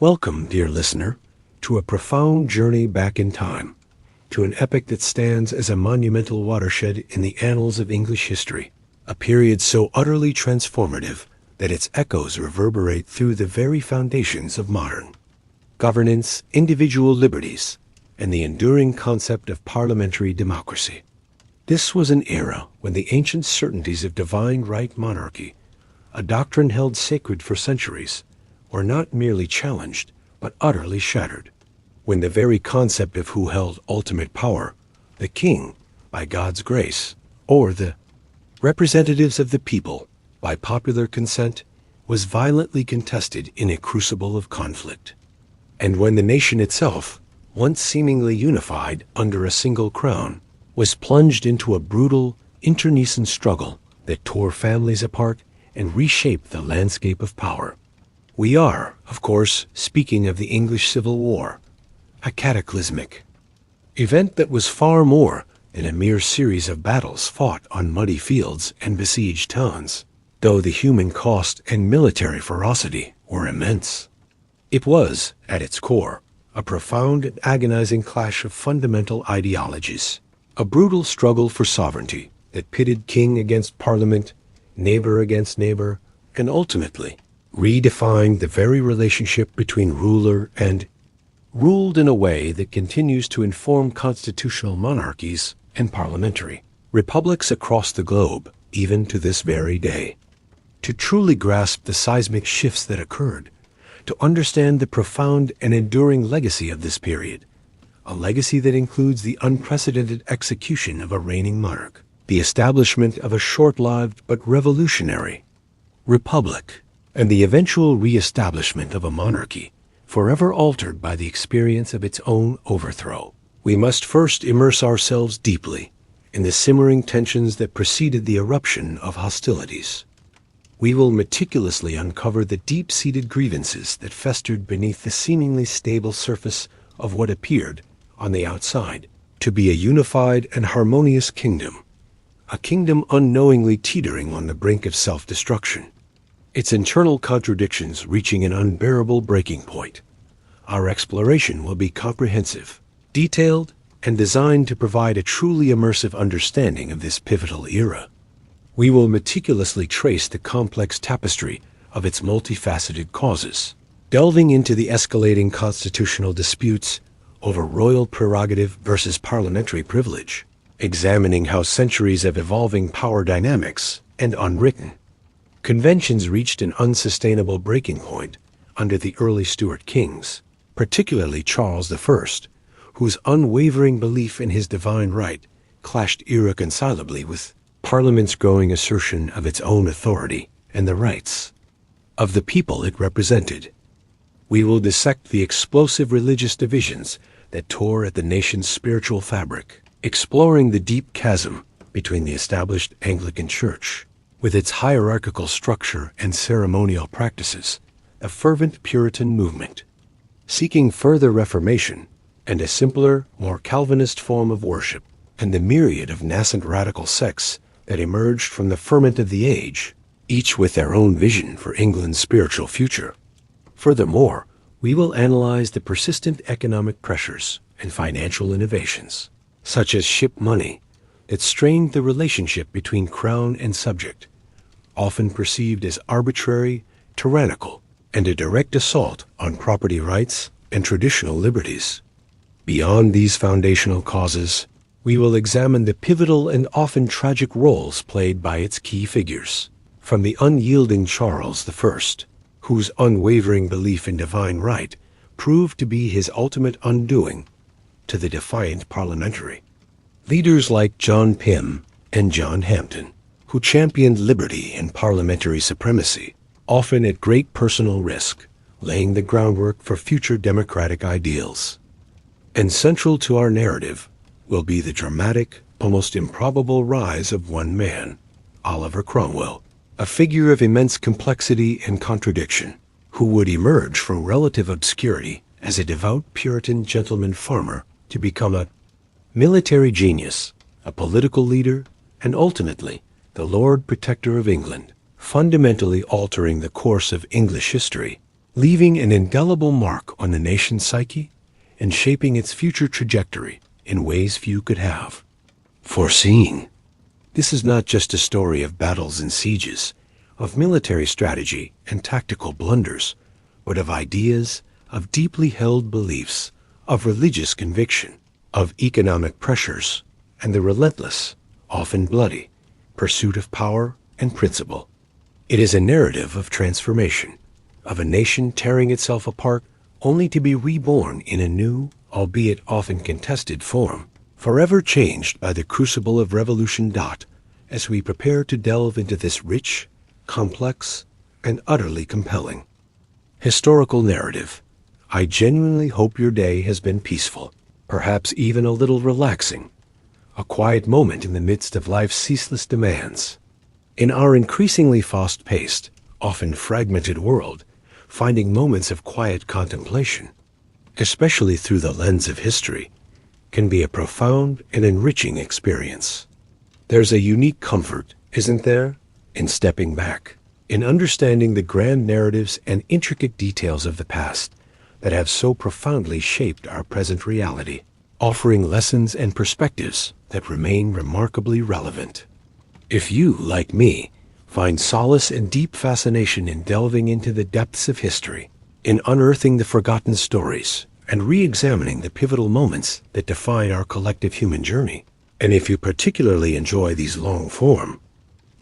Welcome, dear listener, to a profound journey back in time, to an epoch that stands as a monumental watershed in the annals of English history, a period so utterly transformative that its echoes reverberate through the very foundations of modern governance, individual liberties, and the enduring concept of parliamentary democracy. This was an era when the ancient certainties of divine right monarchy, a doctrine held sacred for centuries, were not merely challenged, but utterly shattered. When the very concept of who held ultimate power, the king, by God's grace, or the representatives of the people, by popular consent, was violently contested in a crucible of conflict. And when the nation itself, once seemingly unified under a single crown, was plunged into a brutal, internecine struggle that tore families apart and reshaped the landscape of power. We are, of course, speaking of the English Civil War, a cataclysmic event that was far more than a mere series of battles fought on muddy fields and besieged towns, though the human cost and military ferocity were immense. It was, at its core, a profound and agonizing clash of fundamental ideologies, a brutal struggle for sovereignty that pitted king against parliament, neighbor against neighbor, and ultimately redefined the very relationship between ruler and ruled in a way that continues to inform constitutional monarchies and parliamentary republics across the globe, even to this very day. To truly grasp the seismic shifts that occurred, to understand the profound and enduring legacy of this period, a legacy that includes the unprecedented execution of a reigning monarch, the establishment of a short-lived but revolutionary republic, and the eventual re-establishment of a monarchy forever altered by the experience of its own overthrow. We must first immerse ourselves deeply in the simmering tensions that preceded the eruption of hostilities. We will meticulously uncover the deep-seated grievances that festered beneath the seemingly stable surface of what appeared, on the outside, to be a unified and harmonious kingdom, a kingdom unknowingly teetering on the brink of self-destruction, its internal contradictions reaching an unbearable breaking point. Our exploration will be comprehensive, detailed, and designed to provide a truly immersive understanding of this pivotal era. We will meticulously trace the complex tapestry of its multifaceted causes, delving into the escalating constitutional disputes over royal prerogative versus parliamentary privilege, examining how centuries of evolving power dynamics and unwritten conventions reached an unsustainable breaking point under the early Stuart kings, particularly Charles I, whose unwavering belief in his divine right clashed irreconcilably with Parliament's growing assertion of its own authority and the rights of the people it represented. We will dissect the explosive religious divisions that tore at the nation's spiritual fabric, exploring the deep chasm between the established Anglican Church, with its hierarchical structure and ceremonial practices, a fervent Puritan movement, seeking further reformation and a simpler, more Calvinist form of worship, and the myriad of nascent radical sects that emerged from the ferment of the age, each with their own vision for England's spiritual future. Furthermore, we will analyze the persistent economic pressures and financial innovations, such as ship money, that strained the relationship between crown and subject, often perceived as arbitrary, tyrannical, and a direct assault on property rights and traditional liberties. Beyond these foundational causes, we will examine the pivotal and often tragic roles played by its key figures, from the unyielding Charles I, whose unwavering belief in divine right proved to be his ultimate undoing, to the defiant parliamentary leaders like John Pym and John Hampden, who championed liberty and parliamentary supremacy, often at great personal risk, laying the groundwork for future democratic ideals. And central to our narrative will be the dramatic, almost improbable rise of one man, Oliver Cromwell, a figure of immense complexity and contradiction, who would emerge from relative obscurity as a devout Puritan gentleman farmer to become a military genius, a political leader, and ultimately the Lord Protector of England, fundamentally altering the course of English history leaving an indelible mark on the nation's psyche and shaping its future trajectory in ways few could have foreseen. This is not just a story of battles and sieges, of military strategy and tactical blunders, but of ideas, of deeply held beliefs, of religious conviction, of economic pressures, and the relentless, often bloody, pursuit of power and principle. It is a narrative of transformation, of a nation tearing itself apart only to be reborn in a new, albeit often contested form, forever changed by the crucible of revolution. As we prepare to delve into this rich, complex, and utterly compelling historical narrative, I genuinely hope your day has been peaceful, perhaps even a little relaxing, a quiet moment in the midst of life's ceaseless demands. In our increasingly fast-paced, often fragmented world, finding moments of quiet contemplation, especially through the lens of history, can be a profound and enriching experience. There's a unique comfort, isn't there, in stepping back, in understanding the grand narratives and intricate details of the past that have so profoundly shaped our present reality, offering lessons and perspectives that remain remarkably relevant. If you, like me, find solace and deep fascination in delving into the depths of history, in unearthing the forgotten stories, and re-examining the pivotal moments that define our collective human journey, and if you particularly enjoy these long-form,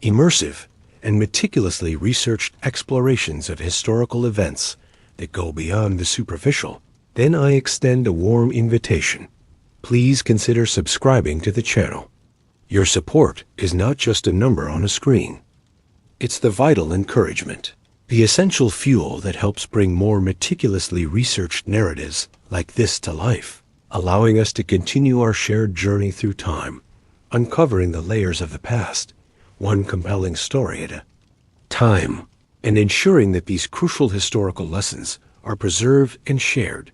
immersive, and meticulously researched explorations of historical events that go beyond the superficial, then I extend a warm invitation. Please consider subscribing to the channel. Your support is not just a number on a screen. It's the vital encouragement, the essential fuel that helps bring more meticulously researched narratives like this to life, allowing us to continue our shared journey through time, uncovering the layers of the past, one compelling story at a time, and ensuring that these crucial historical lessons are preserved and shared.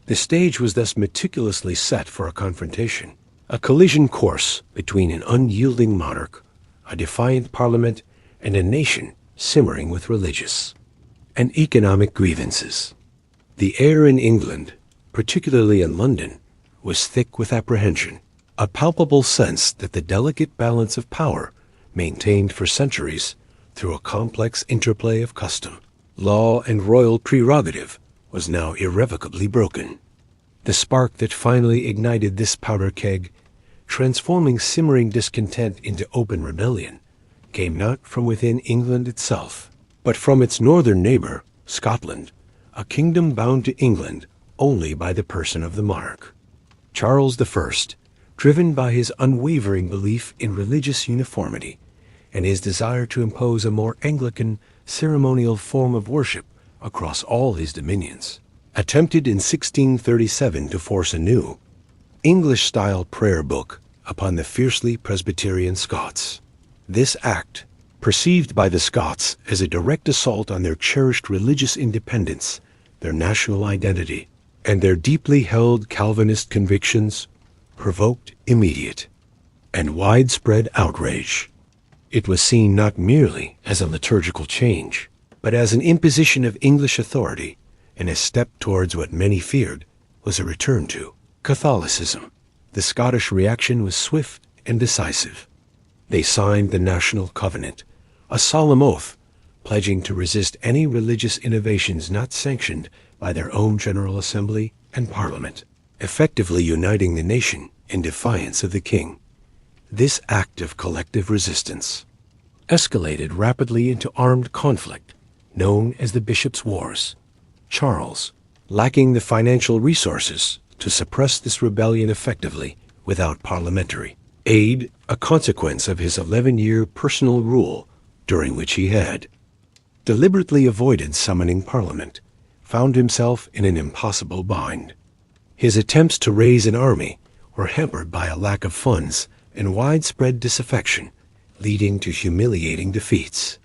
The stage was thus meticulously set for a confrontation, a collision course between an unyielding monarch, a defiant parliament, and a nation simmering with religious and economic grievances. The air in England, particularly in London, was thick with apprehension, a palpable sense that the delicate balance of power, maintained for centuries through a complex interplay of custom, law, and royal prerogative, was now irrevocably broken. The spark that finally ignited this powder keg, transforming simmering discontent into open rebellion, came not from within England itself, but from its northern neighbor, Scotland, a kingdom bound to England only by the person of the monarch. Charles I, driven by his unwavering belief in religious uniformity and his desire to impose a more Anglican ceremonial form of worship across all his dominions, attempted in 1637 to force a new, English-style prayer book upon the fiercely Presbyterian Scots. This act, perceived by the Scots as a direct assault on their cherished religious independence, their national identity, and their deeply held Calvinist convictions, provoked immediate and widespread outrage. It was seen not merely as a liturgical change, but as an imposition of English authority and a step towards what many feared was a return to Catholicism. The Scottish reaction was swift and decisive. They signed the National Covenant, a solemn oath pledging to resist any religious innovations not sanctioned by their own General Assembly and Parliament, effectively uniting the nation in defiance of the king. This act of collective resistance escalated rapidly into armed conflict, known as the Bishops' Wars. Charles, lacking the financial resources to suppress this rebellion effectively without parliamentary aid, a consequence of his 11-year personal rule during which he had deliberately avoided summoning Parliament, found himself in an impossible bind. His attempts to raise an army were hampered by a lack of funds and widespread disaffection, leading to humiliating defeats.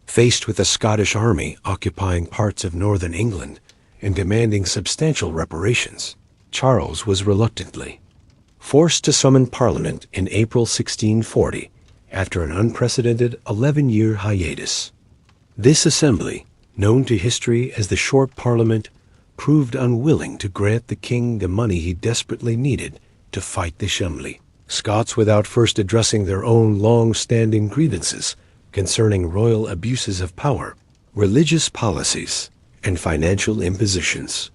Faced with a Scottish army occupying parts of northern England and demanding substantial reparations, Charles was reluctantly forced to summon Parliament in April 1640 after an unprecedented 11-year hiatus. This assembly, known to history as the Short Parliament, proved unwilling to grant the king the money he desperately needed to fight the Chumley Scots without first addressing their own long-standing grievances concerning royal abuses of power, religious policies, and financial impositions.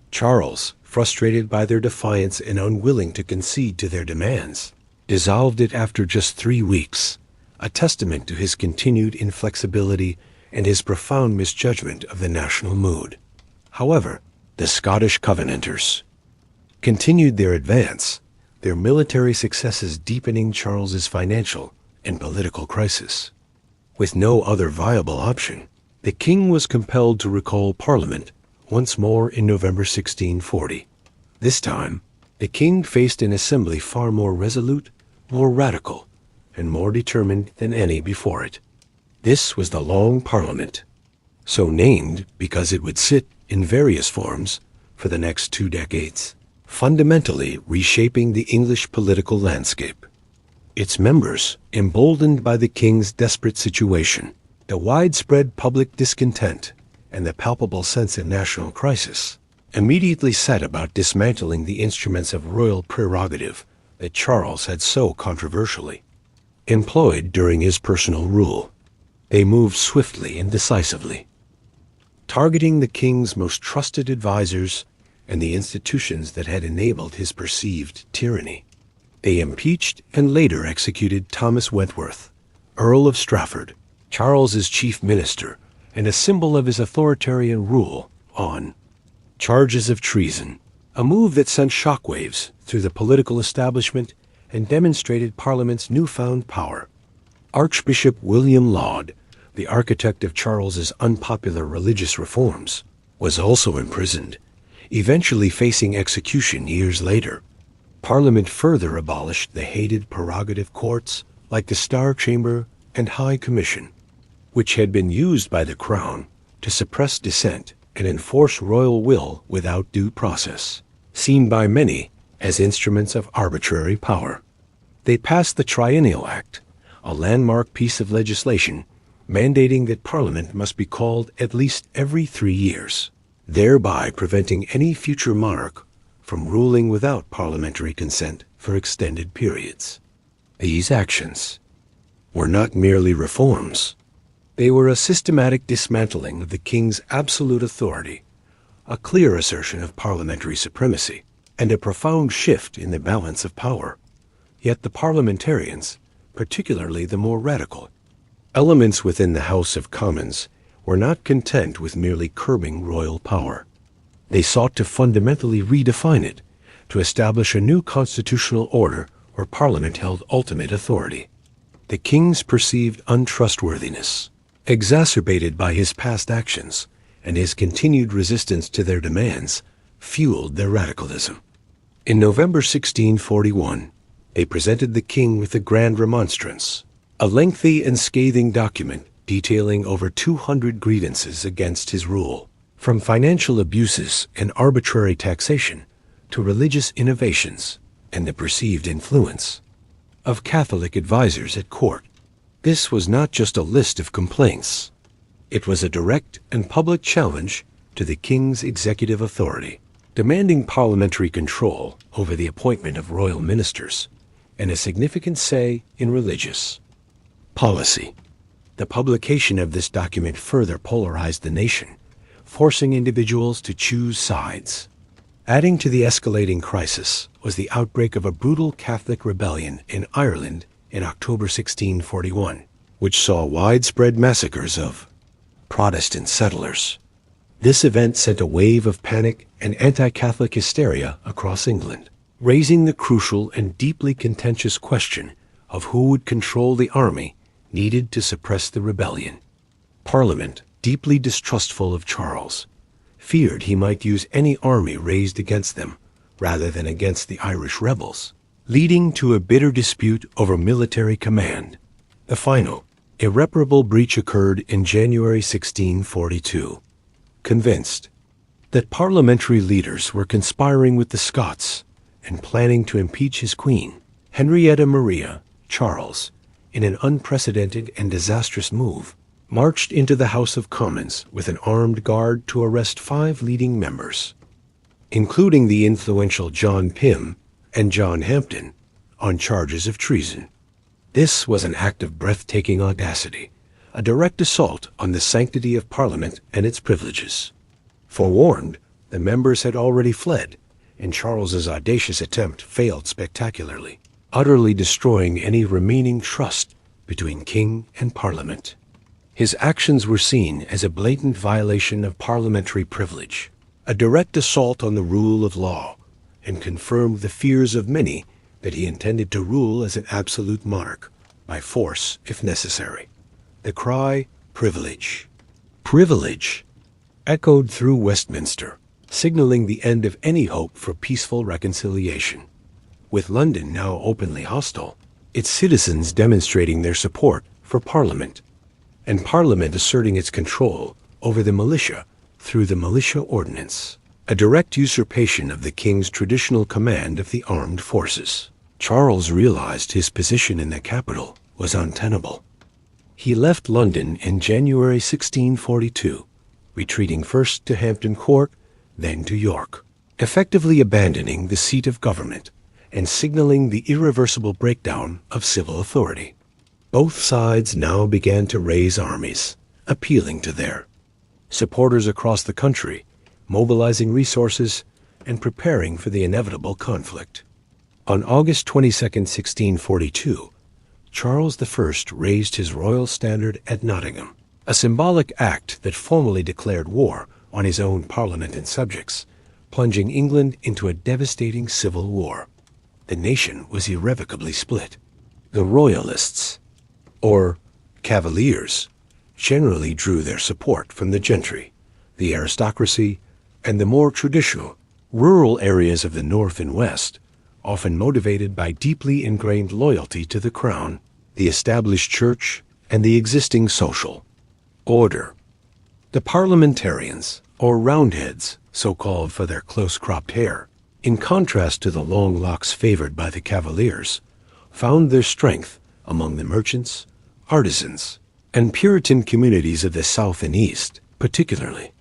Charles, frustrated by their defiance and unwilling to concede to their demands, dissolved it after just 3 weeks, a testament to his continued inflexibility and his profound misjudgment of the national mood. However, the Scottish Covenanters continued their advance, their military successes deepening Charles's financial and political crisis. With no other viable option, the king was compelled to recall Parliament once more in November 1640. This time, the king faced an assembly far more resolute, more radical, and more determined than any before it. This was the Long Parliament, so named because it would sit in various forms for the next 2 decades, fundamentally reshaping the English political landscape. Its members, emboldened by the king's desperate situation, the widespread public discontent, and the palpable sense of national crisis, immediately set about dismantling the instruments of royal prerogative that Charles had so controversially employed during his personal rule. They moved swiftly and decisively, targeting the king's most trusted advisers and the institutions that had enabled his perceived tyranny. They impeached and later executed Thomas Wentworth, Earl of Strafford, Charles's chief minister and a symbol of his authoritarian rule, on charges of treason, a move that sent shockwaves through the political establishment and demonstrated Parliament's newfound power. Archbishop William Laud, the architect of Charles's unpopular religious reforms, was also imprisoned, eventually facing execution years later. Parliament further abolished the hated prerogative courts like the Star Chamber and High Commission, which had been used by the Crown to suppress dissent and enforce royal will without due process, seen by many as instruments of arbitrary power. They passed the Triennial Act, a landmark piece of legislation mandating that Parliament must be called at least every 3 years, thereby preventing any future monarch from ruling without parliamentary consent for extended periods. These actions were not merely reforms. They were a systematic dismantling of the king's absolute authority, a clear assertion of parliamentary supremacy, and a profound shift in the balance of power. Yet the parliamentarians, particularly the more radical elements within the House of Commons, were not content with merely curbing royal power. They sought to fundamentally redefine it, to establish a new constitutional order where Parliament held ultimate authority. The king's perceived untrustworthiness, exacerbated by his past actions and his continued resistance to their demands, fueled their radicalism. In November 1641, they presented the king with the Grand Remonstrance, a lengthy and scathing document detailing over 200 grievances against his rule, from financial abuses and arbitrary taxation to religious innovations and the perceived influence of Catholic advisers at court. This was not just a list of complaints. It was a direct and public challenge to the king's executive authority, demanding parliamentary control over the appointment of royal ministers and a significant say in religious policy. The publication of this document further polarized the nation, forcing individuals to choose sides. Adding to the escalating crisis was the outbreak of a brutal Catholic rebellion in Ireland in October 1641, which saw widespread massacres of Protestant settlers. This event sent a wave of panic and anti-Catholic hysteria across England, raising the crucial and deeply contentious question of who would control the army needed to suppress the rebellion. Parliament, deeply distrustful of Charles, feared he might use any army raised against them rather than against the Irish rebels, leading to a bitter dispute over military command. The final, irreparable breach occurred in January 1642. Convinced that parliamentary leaders were conspiring with the Scots and planning to impeach his queen, Henrietta Maria, Charles, in an unprecedented and disastrous move, marched into the House of Commons with an armed guard to arrest 5 leading members, including the influential John Pym and John Hampden, on charges of treason. This was an act of breathtaking audacity, a direct assault on the sanctity of Parliament and its privileges. Forewarned, the members had already fled, and Charles's audacious attempt failed spectacularly, utterly destroying any remaining trust between king and Parliament. His actions were seen as a blatant violation of parliamentary privilege, a direct assault on the rule of law, and confirmed the fears of many that he intended to rule as an absolute monarch, by force if necessary. The cry, "Privilege! Privilege!" echoed through Westminster, signaling the end of any hope for peaceful reconciliation. With London now openly hostile, its citizens demonstrating their support for Parliament, and Parliament asserting its control over the militia through the Militia Ordinance, a direct usurpation of the king's traditional command of the armed forces. Charles realized his position in the capital was untenable. He left London in January 1642, retreating first to Hampton Court, then to York, effectively abandoning the seat of government and signaling the irreversible breakdown of civil authority. Both sides now began to raise armies, appealing to their supporters across the country, mobilizing resources, and preparing for the inevitable conflict. On August 22, 1642, Charles I raised his royal standard at Nottingham, a symbolic act that formally declared war on his own Parliament and subjects, plunging England into a devastating civil war. The nation was irrevocably split. The Royalists, or Cavaliers, generally drew their support from the gentry, the aristocracy, and the more traditional, rural areas of the North and West, often motivated by deeply ingrained loyalty to the crown, the established church, and the existing social order. The parliamentarians, or Roundheads, so called for their close-cropped hair, in contrast to the long locks favored by the Cavaliers, found their strength among the merchants, artisans, and Puritan communities of the South and East, particularly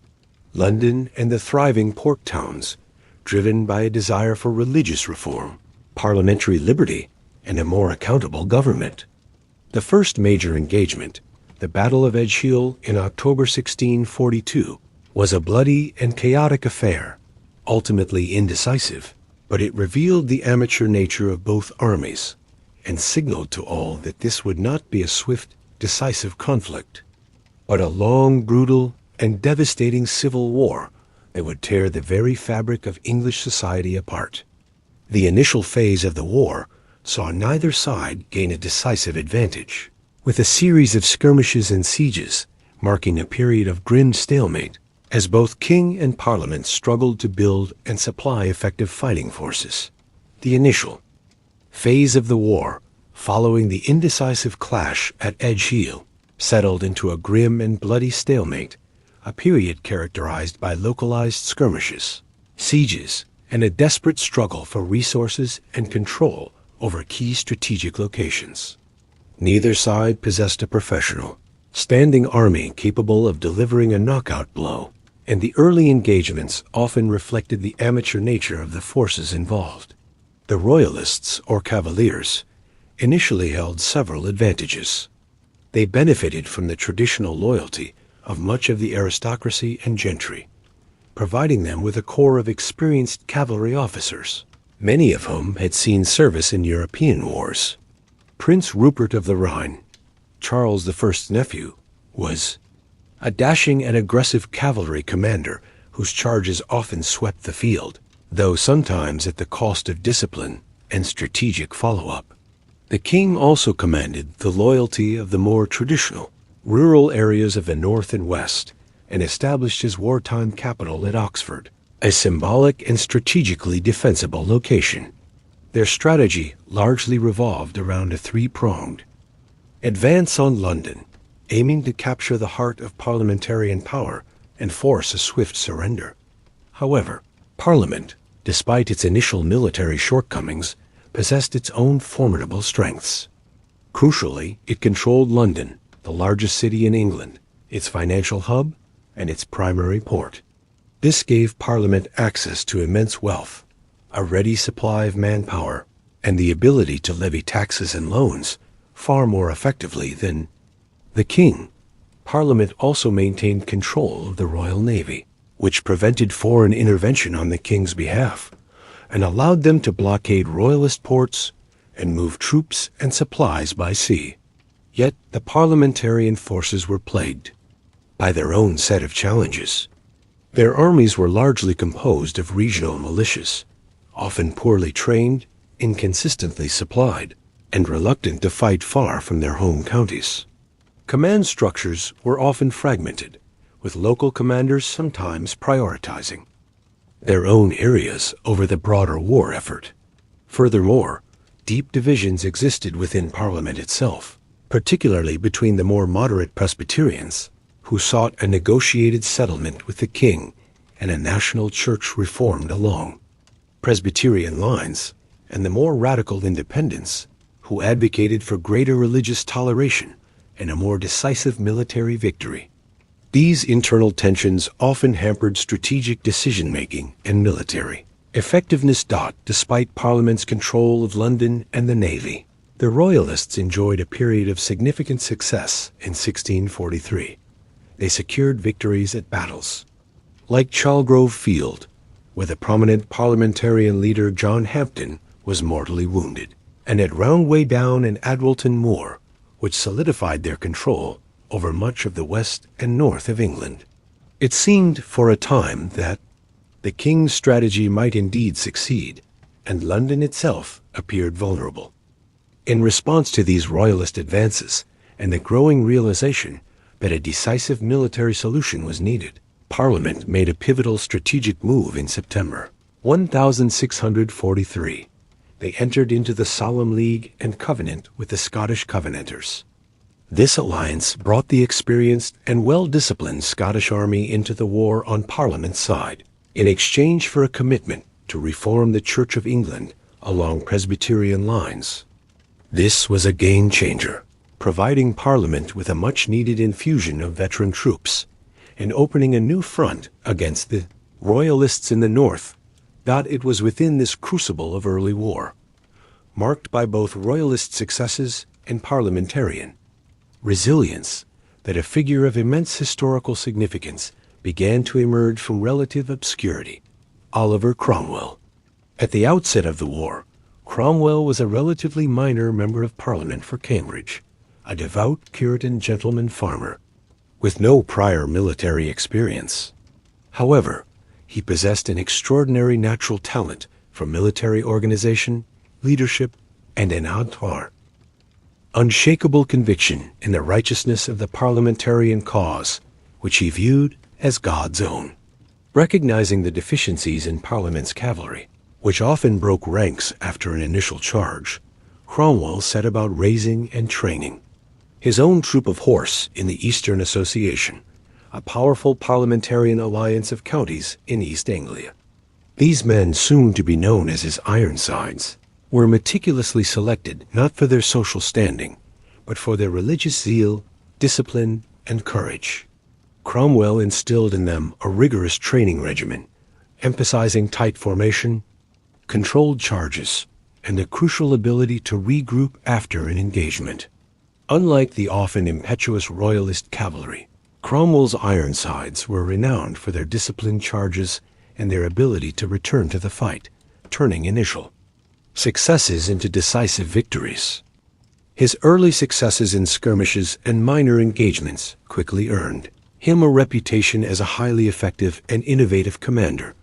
London and the thriving port towns, driven by a desire for religious reform, parliamentary liberty, and a more accountable government. The first major engagement, the Battle of Edgehill in October 1642, was a bloody and chaotic affair, ultimately indecisive, but it revealed the amateur nature of both armies and signaled to all that this would not be a swift, decisive conflict, but a long, brutal, and devastating civil war that would tear the very fabric of English society apart. The initial phase of the war saw neither side gain a decisive advantage, with a series of skirmishes and sieges marking a period of grim stalemate as both king and parliament struggled to build and supply effective fighting forces. The initial phase of the war, following the indecisive clash at Edgehill, settled into a grim and bloody stalemate, a period characterized by localized skirmishes, sieges, and a desperate struggle for resources and control over key strategic locations. Neither side possessed a professional, standing army capable of delivering a knockout blow, and the early engagements often reflected the amateur nature of the forces involved. The Royalists, or Cavaliers, initially held several advantages. They benefited from the traditional loyalty of much of the aristocracy and gentry, providing them with a corps of experienced cavalry officers, many of whom had seen service in European wars. Prince Rupert of the Rhine, Charles I's nephew, was a dashing and aggressive cavalry commander whose charges often swept the field, though sometimes at the cost of discipline and strategic follow-up. The king also commanded the loyalty of the more traditional, rural areas of the North and West, and established his wartime capital at Oxford, a symbolic and strategically defensible location. Their strategy largely revolved around a three-pronged advance on London, aiming to capture the heart of parliamentarian power and force a swift surrender. However, Parliament, despite its initial military shortcomings, possessed its own formidable strengths. Crucially, it controlled London, the largest city in England, its financial hub, and its primary port. This gave Parliament access to immense wealth, a ready supply of manpower, and the ability to levy taxes and loans far more effectively than the king. Parliament also maintained control of the Royal Navy, which prevented foreign intervention on the king's behalf and allowed them to blockade royalist ports and move troops and supplies by sea. Yet the parliamentarian forces were plagued by their own set of challenges. Their armies were largely composed of regional militias, often poorly trained, inconsistently supplied, and reluctant to fight far from their home counties. Command structures were often fragmented, with local commanders sometimes prioritizing their own areas over the broader war effort. Furthermore, deep divisions existed within Parliament itself, particularly between the more moderate Presbyterians, who sought a negotiated settlement with the king and a national church reformed along Presbyterian lines, and the more radical Independents, who advocated for greater religious toleration and a more decisive military victory. These internal tensions often hampered strategic decision-making and military effectiveness. Despite Parliament's control of London and the Navy, the Royalists enjoyed a period of significant success in 1643. They secured victories at battles like Chalgrove Field, where the prominent parliamentarian leader John Hampden was mortally wounded, and at Roundway Down and Adwalton Moor, which solidified their control over much of the west and north of England. It seemed for a time that the king's strategy might indeed succeed, and London itself appeared vulnerable. In response to these royalist advances and the growing realization that a decisive military solution was needed, Parliament made a pivotal strategic move in September 1643. They entered into the Solemn League and Covenant with the Scottish Covenanters. This alliance brought the experienced and well-disciplined Scottish army into the war on Parliament's side, in exchange for a commitment to reform the Church of England along Presbyterian lines. This was a game-changer, providing Parliament with a much-needed infusion of veteran troops and opening a new front against the Royalists in the north. It was within this crucible of early war, marked by both Royalist successes and parliamentarian resilience, that a figure of immense historical significance began to emerge from relative obscurity: Oliver Cromwell. At the outset of the war, Cromwell was a relatively minor member of Parliament for Cambridge, a devout Puritan gentleman farmer with no prior military experience. However, he possessed an extraordinary natural talent for military organization, leadership, and an unshakable conviction in the righteousness of the parliamentarian cause, which he viewed as God's own. Recognizing the deficiencies in Parliament's cavalry, which often broke ranks after an initial charge, Cromwell set about raising and training his own troop of horse in the Eastern Association, a powerful parliamentarian alliance of counties in East Anglia. These men, soon to be known as his Ironsides, were meticulously selected not for their social standing, but for their religious zeal, discipline, and courage. Cromwell instilled in them a rigorous training regimen, emphasizing tight formation, controlled charges, and a crucial ability to regroup after an engagement. Unlike the often impetuous Royalist cavalry, Cromwell's Ironsides were renowned for their disciplined charges and their ability to return to the fight, turning initial successes into decisive victories. His early successes in skirmishes and minor engagements quickly earned him a reputation as a highly effective and innovative commander,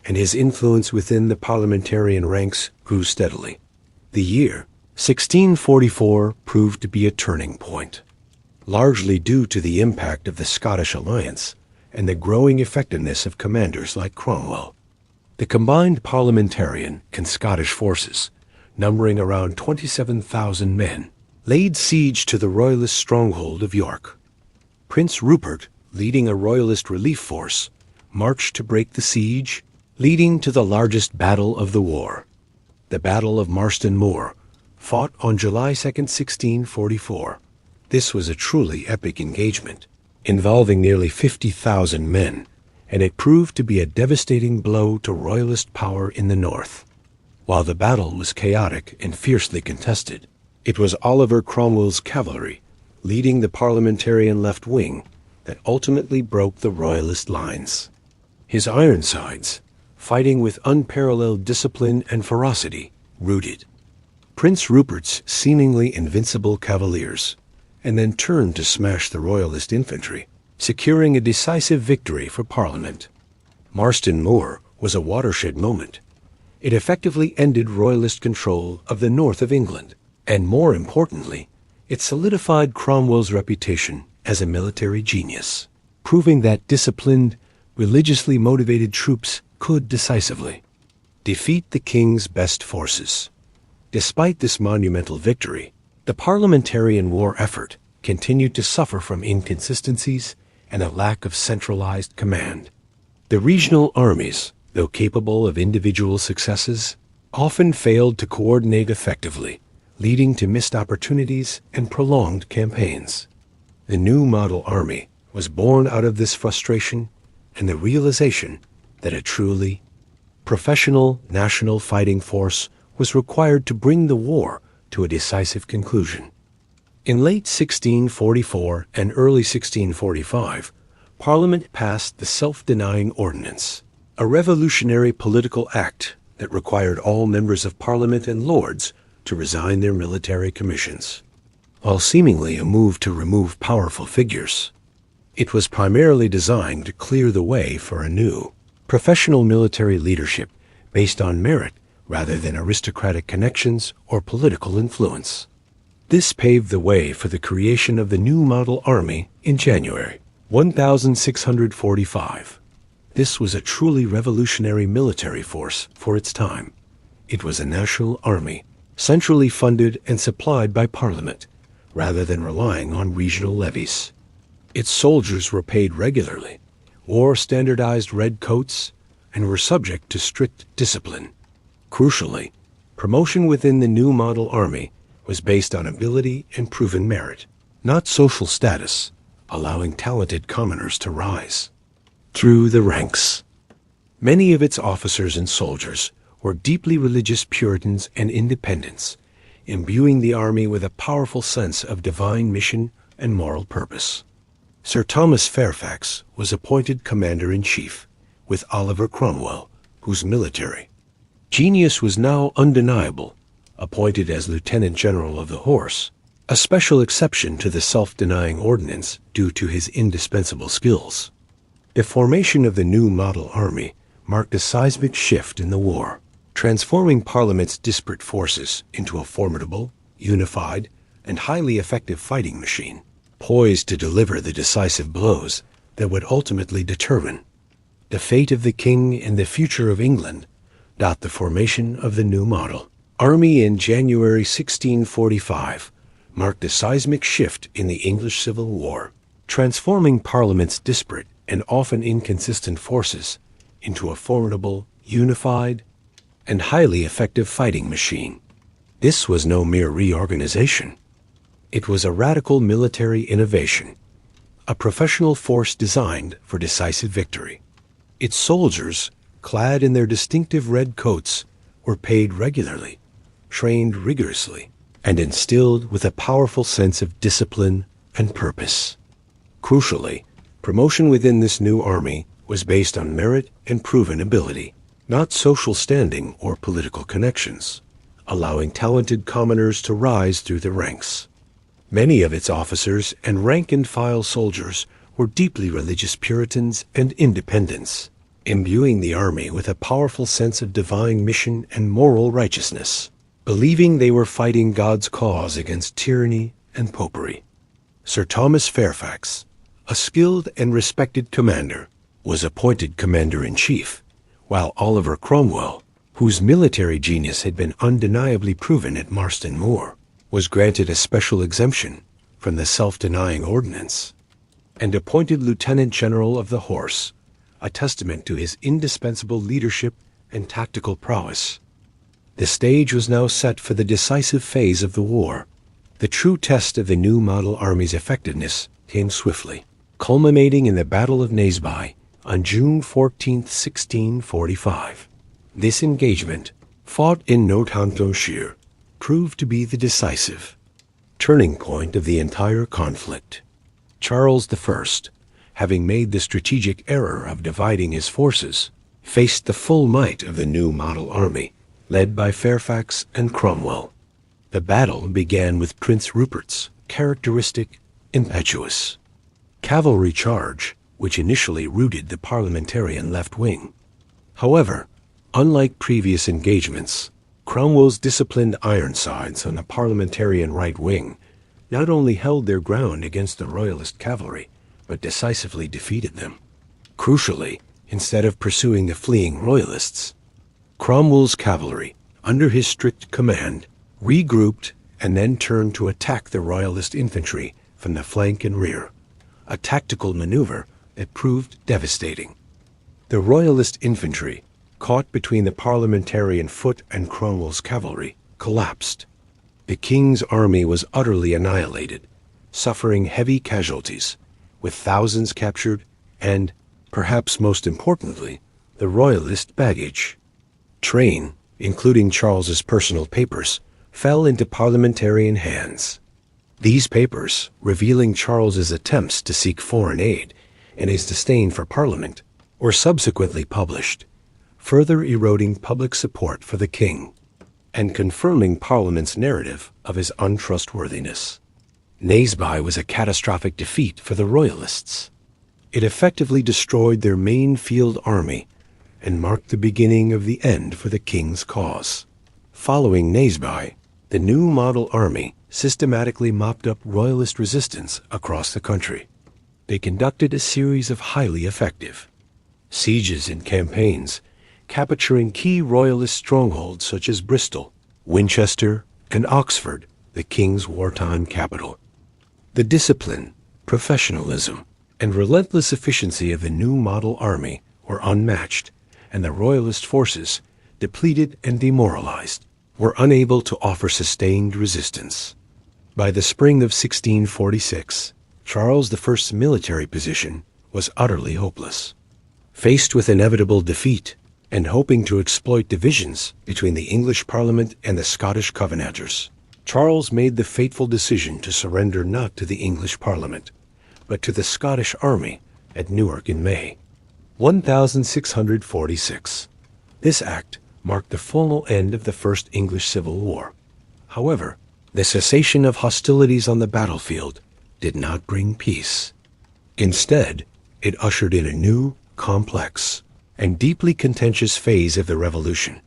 and his influence within the parliamentarian ranks grew steadily. The year 1644 proved to be a turning point, largely due to the impact of the Scottish alliance and the growing effectiveness of commanders like Cromwell. The combined parliamentarian and Scottish forces, numbering around 27,000 men, laid siege to the Royalist stronghold of York. Prince Rupert, leading a Royalist relief force, marched to break the siege, leading to the largest battle of the war, the Battle of Marston Moor, fought on July 2, 1644. This was a truly epic engagement, involving nearly 50,000 men, and it proved to be a devastating blow to royalist power in the north. While the battle was chaotic and fiercely contested, it was Oliver Cromwell's cavalry, leading the parliamentarian left wing, that ultimately broke the royalist lines. His Ironsides, fighting with unparalleled discipline and ferocity, routed Prince Rupert's seemingly invincible cavaliers, and then turned to smash the royalist infantry, securing a decisive victory for Parliament. Marston Moor was a watershed moment. It effectively ended royalist control of the north of England, and more importantly, it solidified Cromwell's reputation as a military genius, proving that disciplined, religiously motivated troops could decisively defeat the king's best forces. Despite this monumental victory, the parliamentarian war effort continued to suffer from inconsistencies and a lack of centralized command. The regional armies, though capable of individual successes, often failed to coordinate effectively, leading to missed opportunities and prolonged campaigns. The new model army was born out of this frustration and the realization that a truly professional national fighting force was required to bring the war to a decisive conclusion. In late 1644 and early 1645, Parliament passed the Self-Denying Ordinance, a revolutionary political act that required all members of Parliament and lords to resign their military commissions. While seemingly a move to remove powerful figures, it was primarily designed to clear the way for a new, professional military leadership based on merit rather than aristocratic connections or political influence. This paved the way for the creation of the new model army in January 1645. This was a truly revolutionary military force for its time. It was a national army, centrally funded and supplied by Parliament, rather than relying on regional levies. Its soldiers were paid regularly, wore standardized red coats, and were subject to strict discipline. Crucially, promotion within the new model army was based on ability and proven merit, not social status, allowing talented commoners to rise through the ranks. Many of its officers and soldiers were deeply religious Puritans and independents, imbuing the army with a powerful sense of divine mission and moral purpose. Sir Thomas Fairfax was appointed commander-in-chief, with Oliver Cromwell, whose military genius was now undeniable, appointed as Lieutenant General of the Horse, a special exception to the Self-Denying Ordinance due to his indispensable skills. The formation of the new model army marked a seismic shift in the war, transforming Parliament's disparate forces into a formidable, unified, and highly effective fighting machine, poised to deliver the decisive blows that would ultimately determine the fate of the king and the future of England. The formation of the new model army in January 1645 marked a seismic shift in the English Civil War, transforming Parliament's disparate and often inconsistent forces into a formidable, unified, and highly effective fighting machine. This was no mere reorganization. It was a radical military innovation, a professional force designed for decisive victory. Its soldiers, clad in their distinctive red coats, were paid regularly, trained rigorously, and instilled with a powerful sense of discipline and purpose. Crucially, promotion within this new army was based on merit and proven ability, not social standing or political connections, allowing talented commoners to rise through the ranks. Many of its officers and rank-and-file soldiers were deeply religious Puritans and independents, imbuing the army with a powerful sense of divine mission and moral righteousness, believing they were fighting God's cause against tyranny and popery. Sir Thomas Fairfax, a skilled and respected commander, was appointed commander-in-chief, while Oliver Cromwell, whose military genius had been undeniably proven at Marston Moor, was granted a special exemption from the Self-Denying Ordinance and appointed Lieutenant General of the Horse, a testament to his indispensable leadership and tactical prowess. The stage was now set for the decisive phase of the war. The true test of the new model army's effectiveness came swiftly. culminating in the Battle of Naseby on June 14, 1645. This engagement, fought in Northamptonshire, proved to be the decisive turning point of the entire conflict. Charles I, having made the strategic error of dividing his forces, faced the full might of the new model army, led by Fairfax and Cromwell. The battle began with Prince Rupert's characteristic impetuous cavalry charge, which initially routed the parliamentarian left wing. However, unlike previous engagements, Cromwell's disciplined Ironsides on the parliamentarian right wing not only held their ground against the royalist cavalry, but decisively defeated them. Crucially, instead of pursuing the fleeing royalists, Cromwell's cavalry, under his strict command, regrouped and then turned to attack the royalist infantry from the flank and rear, a tactical maneuver that proved devastating. The royalist infantry, caught between the parliamentarian foot and Cromwell's cavalry, collapsed. The king's army was utterly annihilated, suffering heavy casualties, with thousands captured and, perhaps most importantly, the royalist baggage. Train, including Charles's personal papers, fell into parliamentarian hands. These papers, revealing Charles's attempts to seek foreign aid and his disdain for Parliament, were subsequently published, further eroding public support for the king and confirming Parliament's narrative of his untrustworthiness. Naseby was a catastrophic defeat for the Royalists. It effectively destroyed their main field army and marked the beginning of the end for the king's cause. Following Naseby, the new model army systematically mopped up Royalist resistance across the country. They conducted a series of highly effective sieges and campaigns, capturing key Royalist strongholds such as Bristol, Winchester, and Oxford, the king's wartime capital. The discipline, professionalism, and relentless efficiency of the new model army were unmatched, and the Royalist forces, depleted and demoralized, were unable to offer sustained resistance. By the spring of 1646, Charles I's military position was utterly hopeless. Faced with inevitable defeat, and hoping to exploit divisions between the English Parliament and the Scottish Covenanters, Charles made the fateful decision to surrender not to the English Parliament, but to the Scottish army at Newark in May 1646. This act marked the formal end of the First English Civil War. However, the cessation of hostilities on the battlefield did not bring peace. Instead, it ushered in a new, complex, and deeply contentious phase of the Revolution,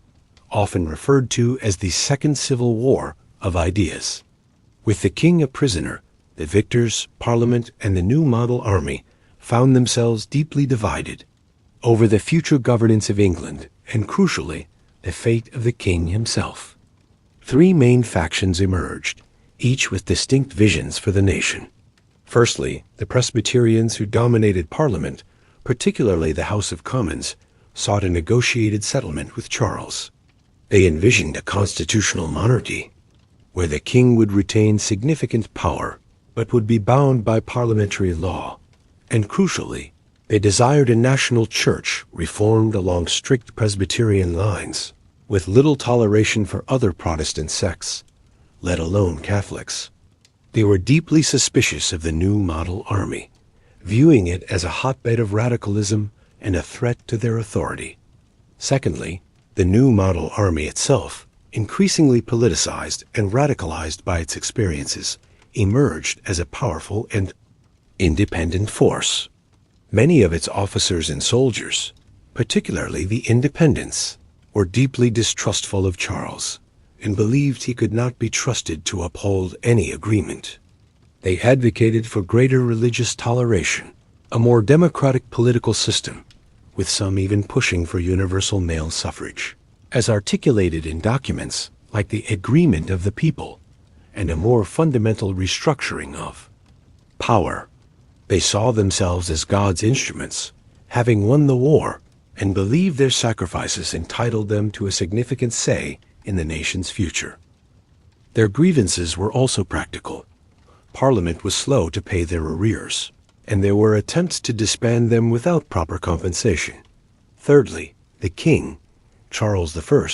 often referred to as the Second Civil War of Ideas. With the king a prisoner, the victors, Parliament, and the new model army found themselves deeply divided over the future governance of England and, crucially, the fate of the king himself. Three main factions emerged, each with distinct visions for the nation. Firstly, the Presbyterians who dominated Parliament, particularly the House of Commons, sought a negotiated settlement with Charles. They envisioned a constitutional monarchy, where the king would retain significant power, but would be bound by parliamentary law. And crucially, they desired a national church reformed along strict Presbyterian lines, with little toleration for other Protestant sects, let alone Catholics. They were deeply suspicious of the new model army, viewing it as a hotbed of radicalism and a threat to their authority. Secondly, the new model army itself, increasingly politicized and radicalized by its experiences, emerged as a powerful and independent force. Many of its officers and soldiers, particularly the independents, were deeply distrustful of Charles and believed he could not be trusted to uphold any agreement. They advocated for greater religious toleration, a more democratic political system, with some even pushing for universal male suffrage, as articulated in documents like the Agreement of the People, and a more fundamental restructuring of power. They saw themselves as God's instruments, having won the war, and believed their sacrifices entitled them to a significant say in the nation's future. Their grievances were also practical. Parliament was slow to pay their arrears. and there were attempts to disband them without proper compensation. Thirdly, the king, Charles I,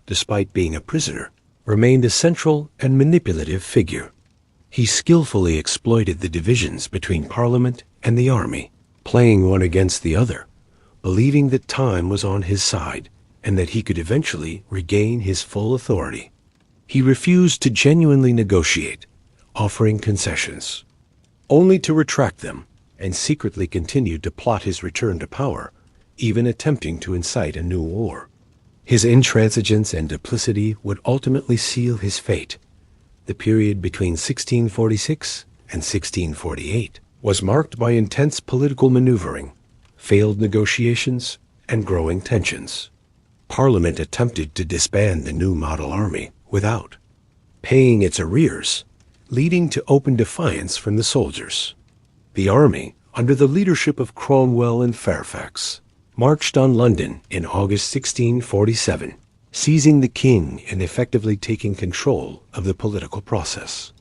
despite being a prisoner, remained a central and manipulative figure. He skillfully exploited the divisions between Parliament and the army, playing one against the other, believing that time was on his side and that he could eventually regain his full authority. He refused to genuinely negotiate, offering concessions, only to retract them, and secretly continued to plot his return to power, even attempting to incite a new war. His intransigence and duplicity would ultimately seal his fate. The period between 1646 and 1648 was marked by intense political maneuvering, failed negotiations, and growing tensions. Parliament attempted to disband the new model army without paying its arrears, leading to open defiance from the soldiers. The army, under the leadership of Cromwell and Fairfax, marched on London in August 1647, seizing the king and effectively taking control of the political process.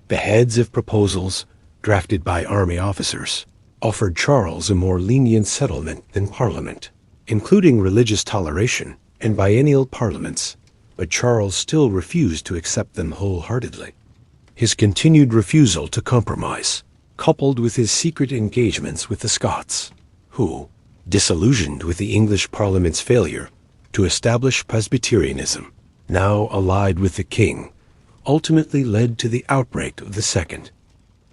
The heads of proposals, drafted by army officers, offered Charles a more lenient settlement than Parliament, including religious toleration and biennial parliaments, but Charles still refused to accept them wholeheartedly. His continued refusal to compromise, coupled with his secret engagements with the Scots, who, disillusioned with the English Parliament's failure to establish Presbyterianism, now allied with the king, ultimately led to the outbreak of the Second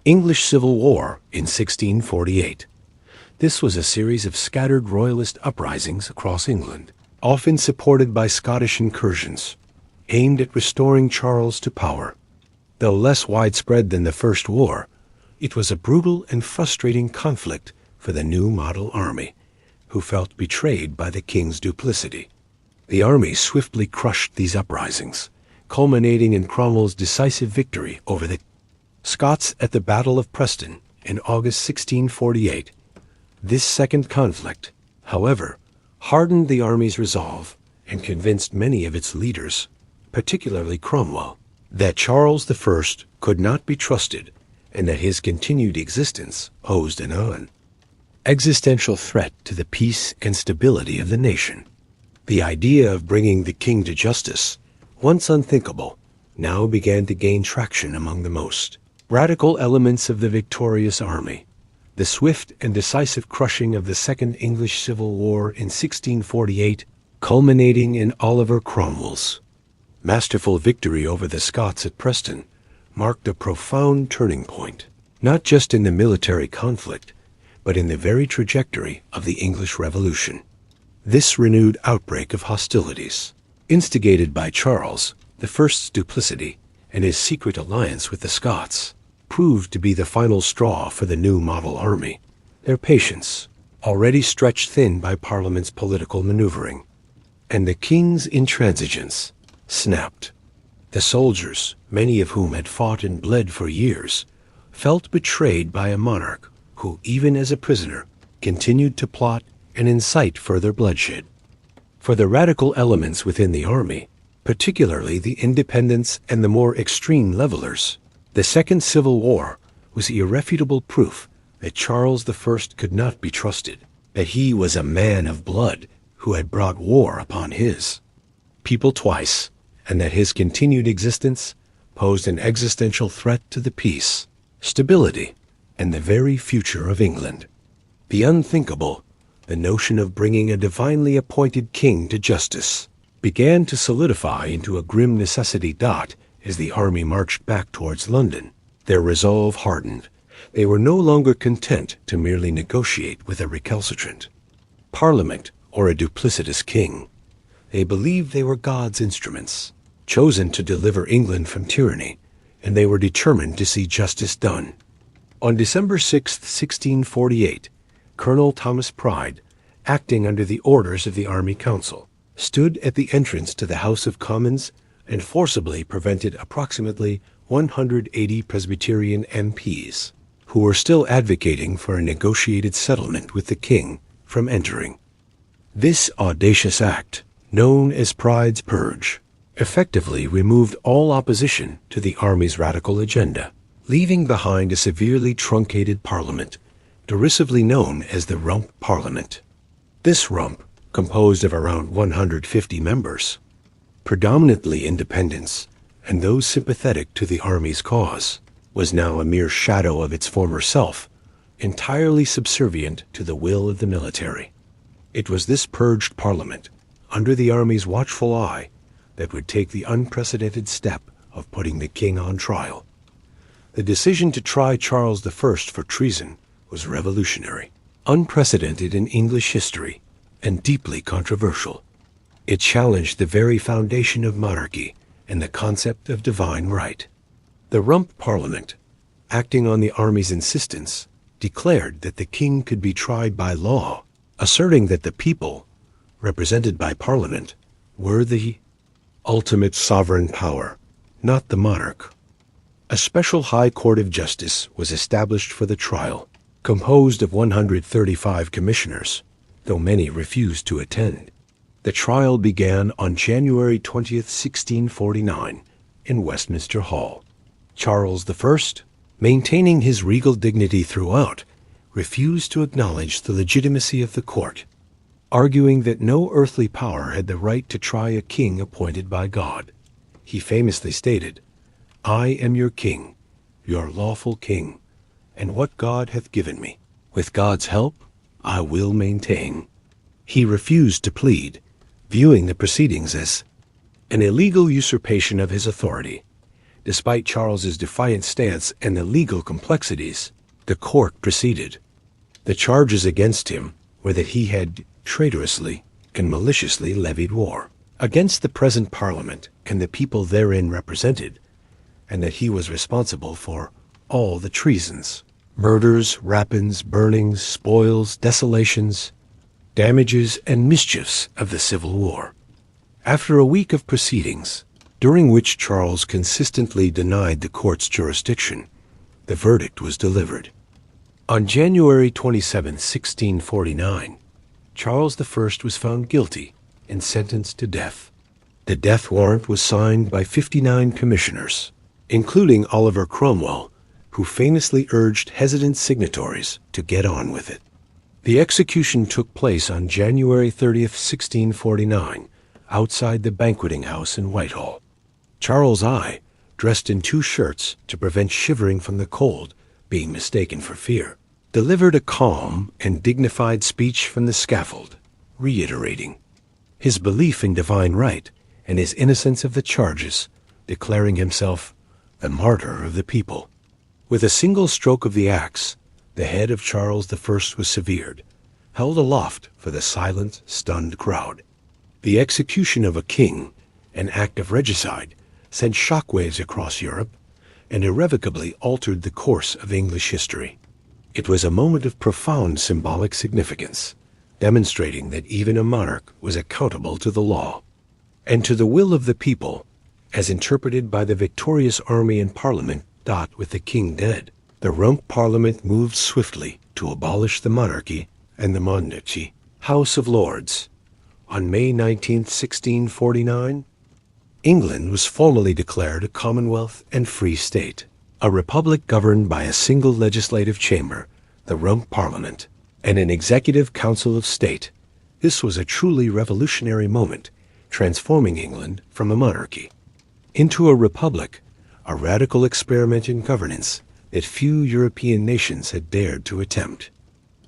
English Civil War in 1648. This was a series of scattered royalist uprisings across England, often supported by Scottish incursions, aimed at restoring Charles to power. Though less widespread than the First War, it was a brutal and frustrating conflict for the new model army, who felt betrayed by the king's duplicity. The army swiftly crushed these uprisings, culminating in Cromwell's decisive victory over the Scots at the Battle of Preston in August 1648. This second conflict, however, hardened the army's resolve and convinced many of its leaders, particularly Cromwell, that Charles I could not be trusted and that his continued existence posed an existential threat to the peace and stability of the nation. The idea of bringing the king to justice, once unthinkable, now began to gain traction among the most radical elements of the victorious army. The swift and decisive crushing of the Second English Civil War in 1648, culminating in Oliver Cromwell's masterful victory over the Scots at Preston, marked a profound turning point, not just in the military conflict, but in the very trajectory of the English Revolution. This renewed outbreak of hostilities, instigated by Charles I's duplicity and his secret alliance with the Scots, proved to be the final straw for the new model army, their patience already stretched thin by Parliament's political maneuvering. And the king's intransigence snapped. The soldiers, many of whom had fought and bled for years, felt betrayed by a monarch who, even as a prisoner, continued to plot and incite further bloodshed. For the radical elements within the army, particularly the independents and the more extreme levelers, the Second Civil War was irrefutable proof that Charles I could not be trusted, that he was a man of blood who had brought war upon his people twice, and that his continued existence posed an existential threat to the peace, stability, and the very future of England. The unthinkable, the notion of bringing a divinely appointed king to justice, began to solidify into a grim necessity. As the army marched back towards London, their resolve hardened. They were no longer content to merely negotiate with a recalcitrant Parliament or a duplicitous king. They believed they were God's instruments, chosen to deliver England from tyranny, and they were determined to see justice done. On December 6, 1648, Colonel Thomas Pride, acting under the orders of the Army Council, stood at the entrance to the House of Commons and forcibly prevented approximately 180 Presbyterian MPs, who were still advocating for a negotiated settlement with the king, from entering. This audacious act, known as Pride's Purge, effectively removed all opposition to the army's radical agenda, leaving behind a severely truncated parliament derisively known as the Rump Parliament. This rump, composed of around 150 members, predominantly independents and those sympathetic to the army's cause, was now a mere shadow of its former self, entirely subservient to the will of the military. It was this purged parliament, under the army's watchful eye, that would take the unprecedented step of putting the king on trial. The decision to try Charles I for treason was revolutionary, unprecedented in English history, and deeply controversial. It challenged the very foundation of monarchy and the concept of divine right. The Rump Parliament, acting on the army's insistence, declared that the king could be tried by law, asserting that the people, represented by Parliament, were the ultimate sovereign power, not the monarch. A special High Court of Justice was established for the trial, composed of 135 commissioners, though many refused to attend. The trial began on January 20th, 1649, in Westminster Hall. Charles I, maintaining his regal dignity throughout, refused to acknowledge the legitimacy of the court, arguing that no earthly power had the right to try a king appointed by God. He famously stated, "I am your king, your lawful king, and what God hath given me, with God's help, I will maintain." He refused to plead, viewing the proceedings as an illegal usurpation of his authority. Despite Charles's defiant stance and the legal complexities, the court proceeded. The charges against him were that he had traitorously and maliciously levied war against the present Parliament and the people therein represented, and that he was responsible for all the treasons, murders, rapines, burnings, spoils, desolations, damages, and mischiefs of the Civil War. After a week of proceedings, during which Charles consistently denied the court's jurisdiction, the verdict was delivered. On January 27, 1649, Charles I was found guilty and sentenced to death. The death warrant was signed by 59 commissioners, including Oliver Cromwell, who famously urged hesitant signatories to get on with it. The execution took place on January 30th, 1649, outside the banqueting house in Whitehall. Charles I, dressed in 2 shirts to prevent shivering from the cold being mistaken for fear, delivered a calm and dignified speech from the scaffold, reiterating his belief in divine right and his innocence of the charges, declaring himself the martyr of the people. With a single stroke of the axe, the head of Charles I was severed, held aloft for the silent, stunned crowd. The execution of a king, an act of regicide, sent shockwaves across Europe and irrevocably altered the course of English history. It was a moment of profound symbolic significance, demonstrating that even a monarch was accountable to the law and to the will of the people, as interpreted by the victorious army and parliament. With the king dead, the Rump Parliament moved swiftly to abolish the monarchy and the monarchy. House of Lords. On May 19, 1649, England was formally declared a commonwealth and free state, a republic governed by a single legislative chamber, the Rump Parliament, and an executive council of state. This was a truly revolutionary moment, transforming England from a monarchy into a republic, a radical experiment in governance that few European nations had dared to attempt.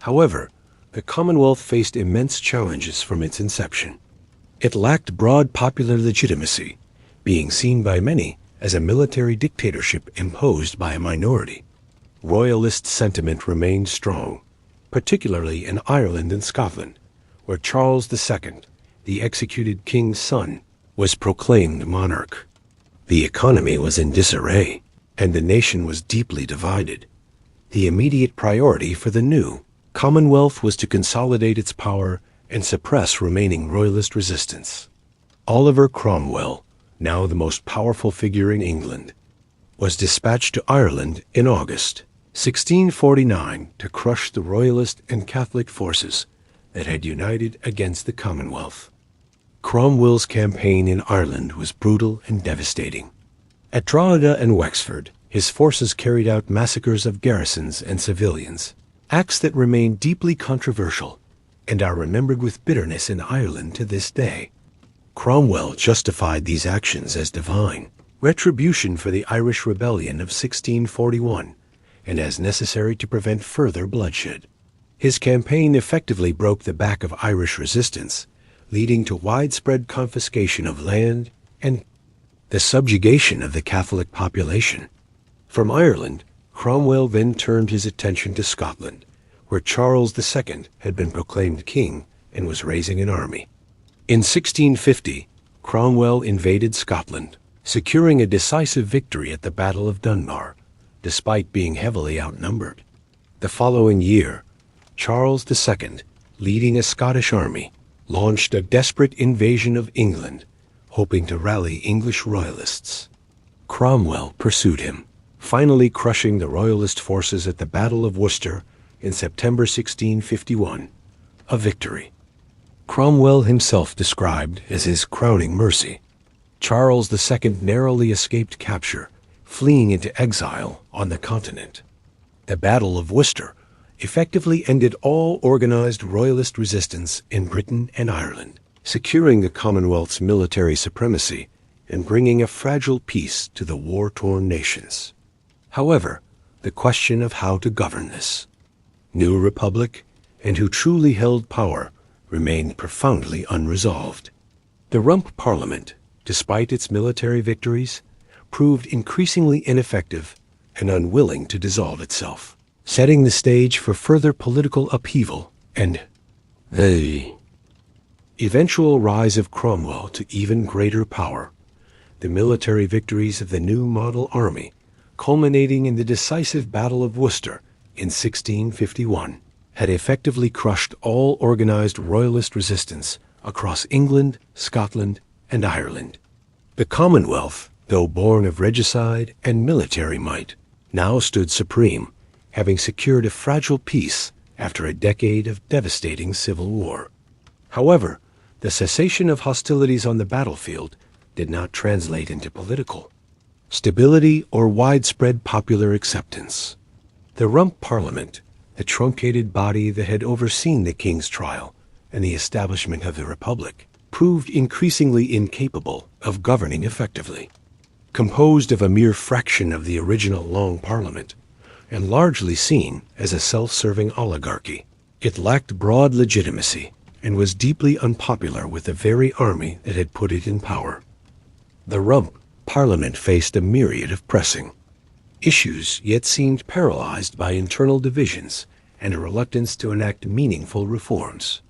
However, the Commonwealth faced immense challenges from its inception. It lacked broad popular legitimacy, being seen by many as a military dictatorship imposed by a minority. Royalist sentiment remained strong, particularly in Ireland and Scotland, where Charles II, the executed king's son, was proclaimed monarch. The economy was in disarray, and the nation was deeply divided. The immediate priority for the new Commonwealth was to consolidate its power and suppress remaining royalist resistance. Oliver Cromwell, now the most powerful figure in England, was dispatched to Ireland in August 1649 to crush the royalist and Catholic forces that had united against the Commonwealth. Cromwell's campaign in Ireland was brutal and devastating. At Drogheda and Wexford, his forces carried out massacres of garrisons and civilians. acts that remain deeply controversial and are remembered with bitterness in Ireland to this day. Cromwell justified these actions as divine retribution for the Irish Rebellion of 1641 and as necessary to prevent further bloodshed. His campaign effectively broke the back of Irish resistance, leading to widespread confiscation of land and the subjugation of the Catholic population. From Ireland, Cromwell then turned his attention to Scotland, where Charles II had been proclaimed king and was raising an army. In 1650, Cromwell invaded Scotland, securing a decisive victory at the Battle of Dunbar, despite being heavily outnumbered. The following year, Charles II, leading a Scottish army, launched a desperate invasion of England, hoping to rally English royalists. Cromwell pursued him, finally crushing the royalist forces at the Battle of Worcester in September 1651, a victory Cromwell himself described as his crowning mercy. Charles II narrowly escaped capture, fleeing into exile on the continent. The Battle of Worcester effectively ended all organized royalist resistance in Britain and Ireland, securing the Commonwealth's military supremacy and bringing a fragile peace to the war-torn nations. However, the question of how to govern this new republic and who truly held power remained profoundly unresolved. The Rump Parliament, despite its military victories, proved increasingly ineffective and unwilling to dissolve itself, setting the stage for further political upheaval and the eventual rise of Cromwell to even greater power. The military victories of the new model army, culminating in the decisive Battle of Worcester in 1651, had effectively crushed all organized royalist resistance across England, Scotland, and Ireland. The Commonwealth, though born of regicide and military might, now stood supreme, having secured a fragile peace after a decade of devastating civil war. However, the cessation of hostilities on the battlefield did not translate into political stability or widespread popular acceptance. The Rump Parliament, the truncated body that had overseen the king's trial and the establishment of the Republic, proved increasingly incapable of governing effectively. Composed of a mere fraction of the original Long Parliament, and largely seen as a self-serving oligarchy, it lacked broad legitimacy and was deeply unpopular with the very army that had put it in power. The Rump Parliament faced a myriad of pressing issues, yet seemed paralyzed by internal divisions and a reluctance to enact meaningful reforms.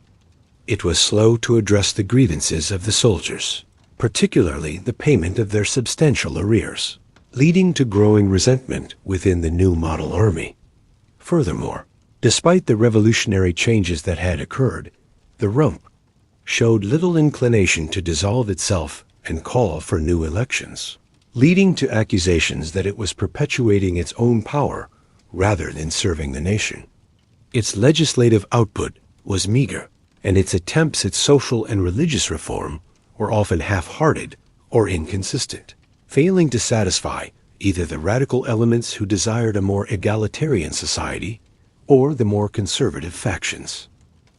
It was slow to address the grievances of the soldiers, particularly the payment of their substantial arrears, leading to growing resentment within the new model army. Furthermore, despite the revolutionary changes that had occurred, the Rump showed little inclination to dissolve itself and call for new elections, leading to accusations that it was perpetuating its own power rather than serving the nation. Its legislative output was meager, and its attempts at social and religious reform were often half-hearted or inconsistent, failing to satisfy either the radical elements who desired a more egalitarian society or the more conservative factions,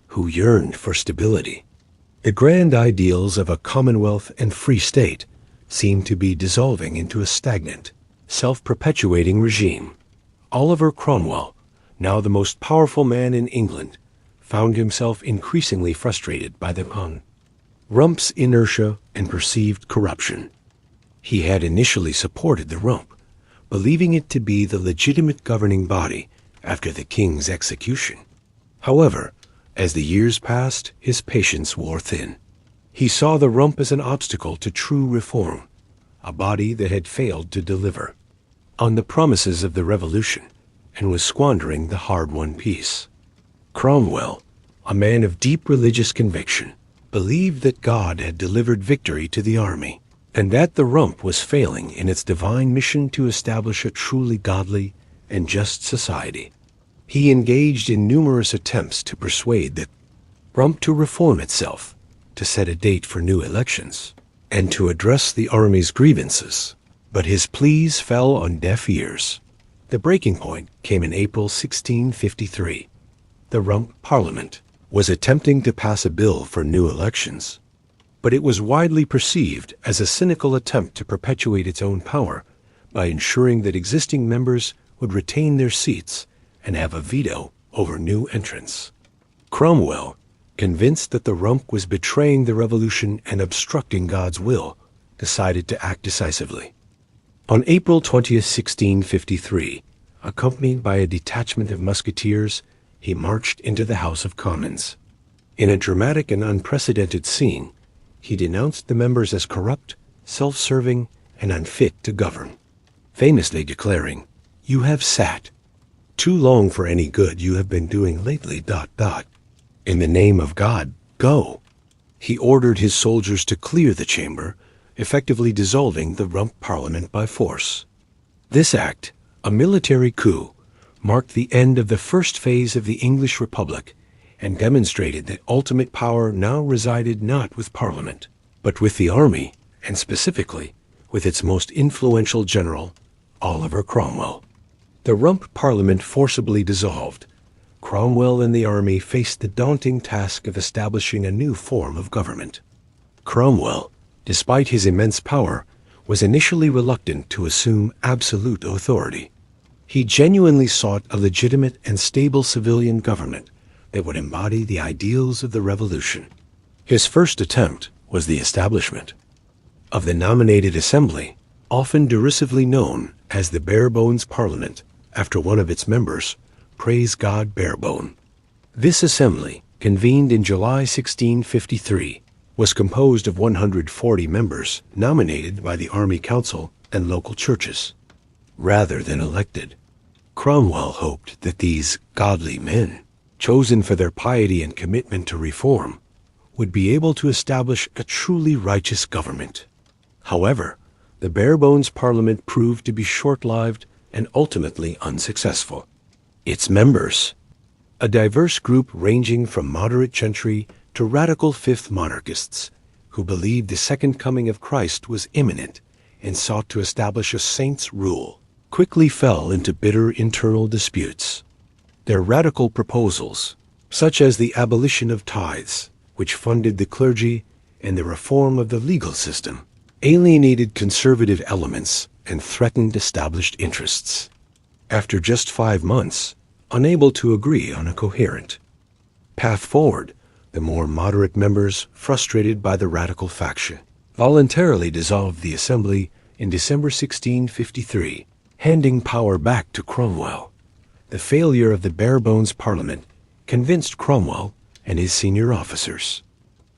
who yearned for stability. The grand ideals of a commonwealth and free state seemed to be dissolving into a stagnant, self-perpetuating regime. Oliver Cromwell, now the most powerful man in England, found himself increasingly frustrated by the Rump's inertia and perceived corruption. He had initially supported the Rump, believing it to be the legitimate governing body after the king's execution. However, as the years passed, his patience wore thin. He saw the Rump as an obstacle to true reform, a body that had failed to deliver on the promises of the Revolution and was squandering the hard-won peace. Cromwell, a man of deep religious conviction, believed that God had delivered victory to the army, and that the Rump was failing in its divine mission to establish a truly godly and just society. He engaged in numerous attempts to persuade the Rump to reform itself, to set a date for new elections, and to address the army's grievances, but his pleas fell on deaf ears. The breaking point came in April 1653, the Rump Parliament, was attempting to pass a bill for new elections. But it was widely perceived as a cynical attempt to perpetuate its own power by ensuring that existing members would retain their seats and have a veto over new entrants. Cromwell, convinced that the Rump was betraying the revolution and obstructing God's will, decided to act decisively. On April 20th, 1653, accompanied by a detachment of musketeers, he marched into the House of Commons. In a dramatic and unprecedented scene, he denounced the members as corrupt, self-serving, and unfit to govern, famously declaring, "You have sat too long for any good you have been doing lately, ... In the name of God, go." He ordered his soldiers to clear the chamber, effectively dissolving the Rump Parliament by force. This act, a military coup, marked the end of the first phase of the English Republic and demonstrated that ultimate power now resided not with Parliament, but with the army, and specifically with its most influential general, Oliver Cromwell. The Rump Parliament forcibly dissolved. Cromwell and the army faced the daunting task of establishing a new form of government. Cromwell, despite his immense power, was initially reluctant to assume absolute authority. He genuinely sought a legitimate and stable civilian government that would embody the ideals of the Revolution. His first attempt was the establishment of the nominated assembly, often derisively known as the Barebones Parliament, after one of its members, Praise God Barebone. This assembly, convened in July 1653, was composed of 140 members nominated by the Army Council and local churches, rather than elected. Cromwell hoped that these godly men, chosen for their piety and commitment to reform, would be able to establish a truly righteous government. However, the Barebones Parliament proved to be short-lived and ultimately unsuccessful. Its members, a diverse group ranging from moderate gentry to radical fifth monarchists, who believed the second coming of Christ was imminent and sought to establish a saint's rule, quickly fell into bitter internal disputes. Their radical proposals, such as the abolition of tithes, which funded the clergy, and the reform of the legal system, alienated conservative elements and threatened established interests. After just 5 months, unable to agree on a coherent path forward, the more moderate members, frustrated by the radical faction, voluntarily dissolved the assembly in December 1653, handing power back to Cromwell. The failure of the Barebones Parliament convinced Cromwell and his senior officers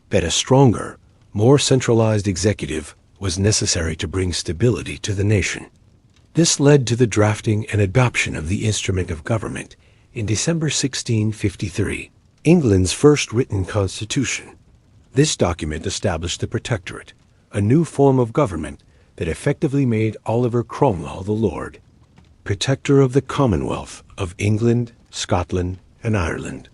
that a stronger, more centralized executive was necessary to bring stability to the nation. This led to the drafting and adoption of the instrument of government in December 1653, England's first written constitution. This document established the Protectorate, a new form of government that effectively made Oliver Cromwell the Lord, Protector of the Commonwealth of England, Scotland, and Ireland.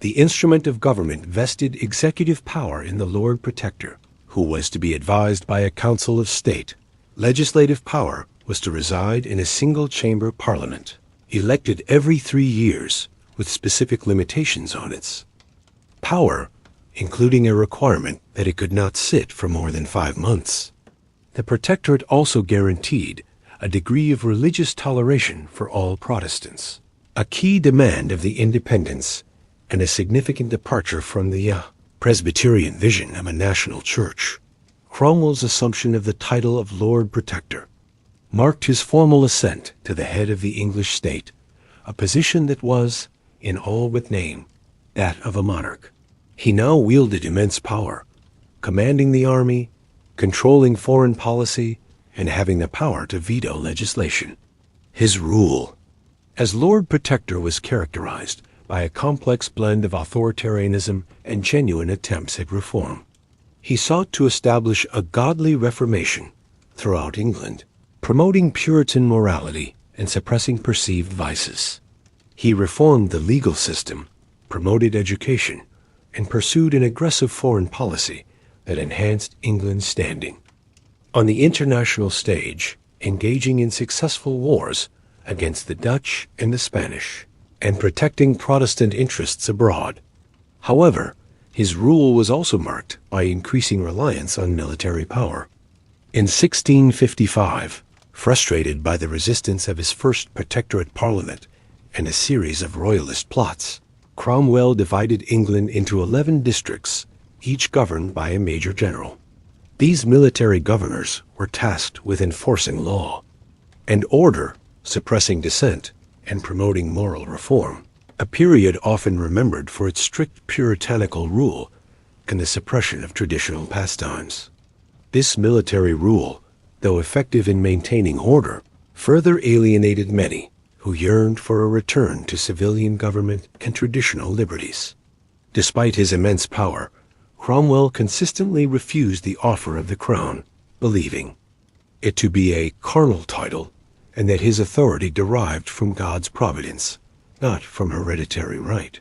The instrument of government vested executive power in the Lord Protector, who was to be advised by a Council of State. Legislative power was to reside in a single-chamber parliament, elected every 3 years, with specific limitations on its power, including a requirement that it could not sit for more than 5 months. The Protectorate also guaranteed a degree of religious toleration for all Protestants, a key demand of the independents and a significant departure from the Presbyterian vision of a national church. Cromwell's assumption of the title of Lord Protector marked his formal ascent to the head of the English state, a position that was, in all but name, that of a monarch. He now wielded immense power, commanding the army, controlling foreign policy, and having the power to veto legislation. His rule as Lord Protector was characterized by a complex blend of authoritarianism and genuine attempts at reform. He sought to establish a godly reformation throughout England, promoting Puritan morality and suppressing perceived vices. He reformed the legal system, promoted education, and pursued an aggressive foreign policy that enhanced England's standing on the international stage, engaging in successful wars against the Dutch and the Spanish. and protecting Protestant interests abroad. However, his rule was also marked by increasing reliance on military power. In 1655, frustrated by the resistance of his first Protectorate Parliament and a series of royalist plots, Cromwell divided England into 11 districts, each governed by a major general. These military governors were tasked with enforcing law and order, suppressing dissent, and promoting moral reform, a period often remembered for its strict puritanical rule and the suppression of traditional pastimes. This military rule, though effective in maintaining order, further alienated many who yearned for a return to civilian government and traditional liberties. Despite his immense power, Cromwell consistently refused the offer of the crown, believing it to be a carnal title and that his authority derived from God's providence, not from hereditary right.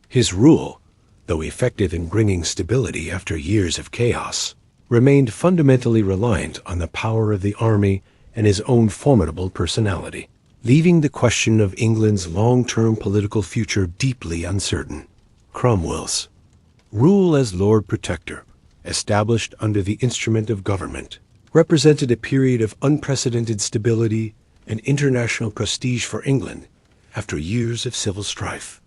His rule, though effective in bringing stability after years of chaos, remained fundamentally reliant on the power of the army and his own formidable personality, leaving the question of England's long-term political future deeply uncertain. Cromwell's rule as Lord Protector, established under the instrument of government, represented a period of unprecedented stability and international prestige for England after years of civil strife.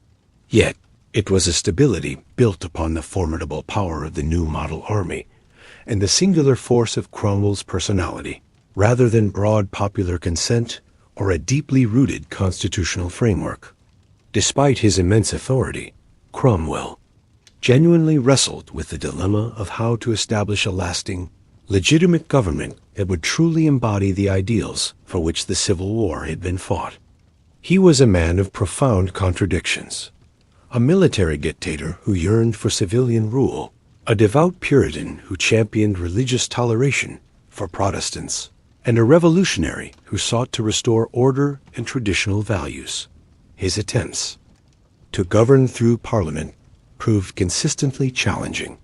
Yet, it was a stability built upon the formidable power of the new model army and the singular force of Cromwell's personality, rather than broad popular consent or a deeply rooted constitutional framework. Despite his immense authority, Cromwell genuinely wrestled with the dilemma of how to establish a lasting, legitimate government that would truly embody the ideals for which the Civil War had been fought. He was a man of profound contradictions, a military dictator who yearned for civilian rule, a devout Puritan who championed religious toleration for Protestants, and a revolutionary who sought to restore order and traditional values. His attempts to govern through Parliament proved consistently challenging.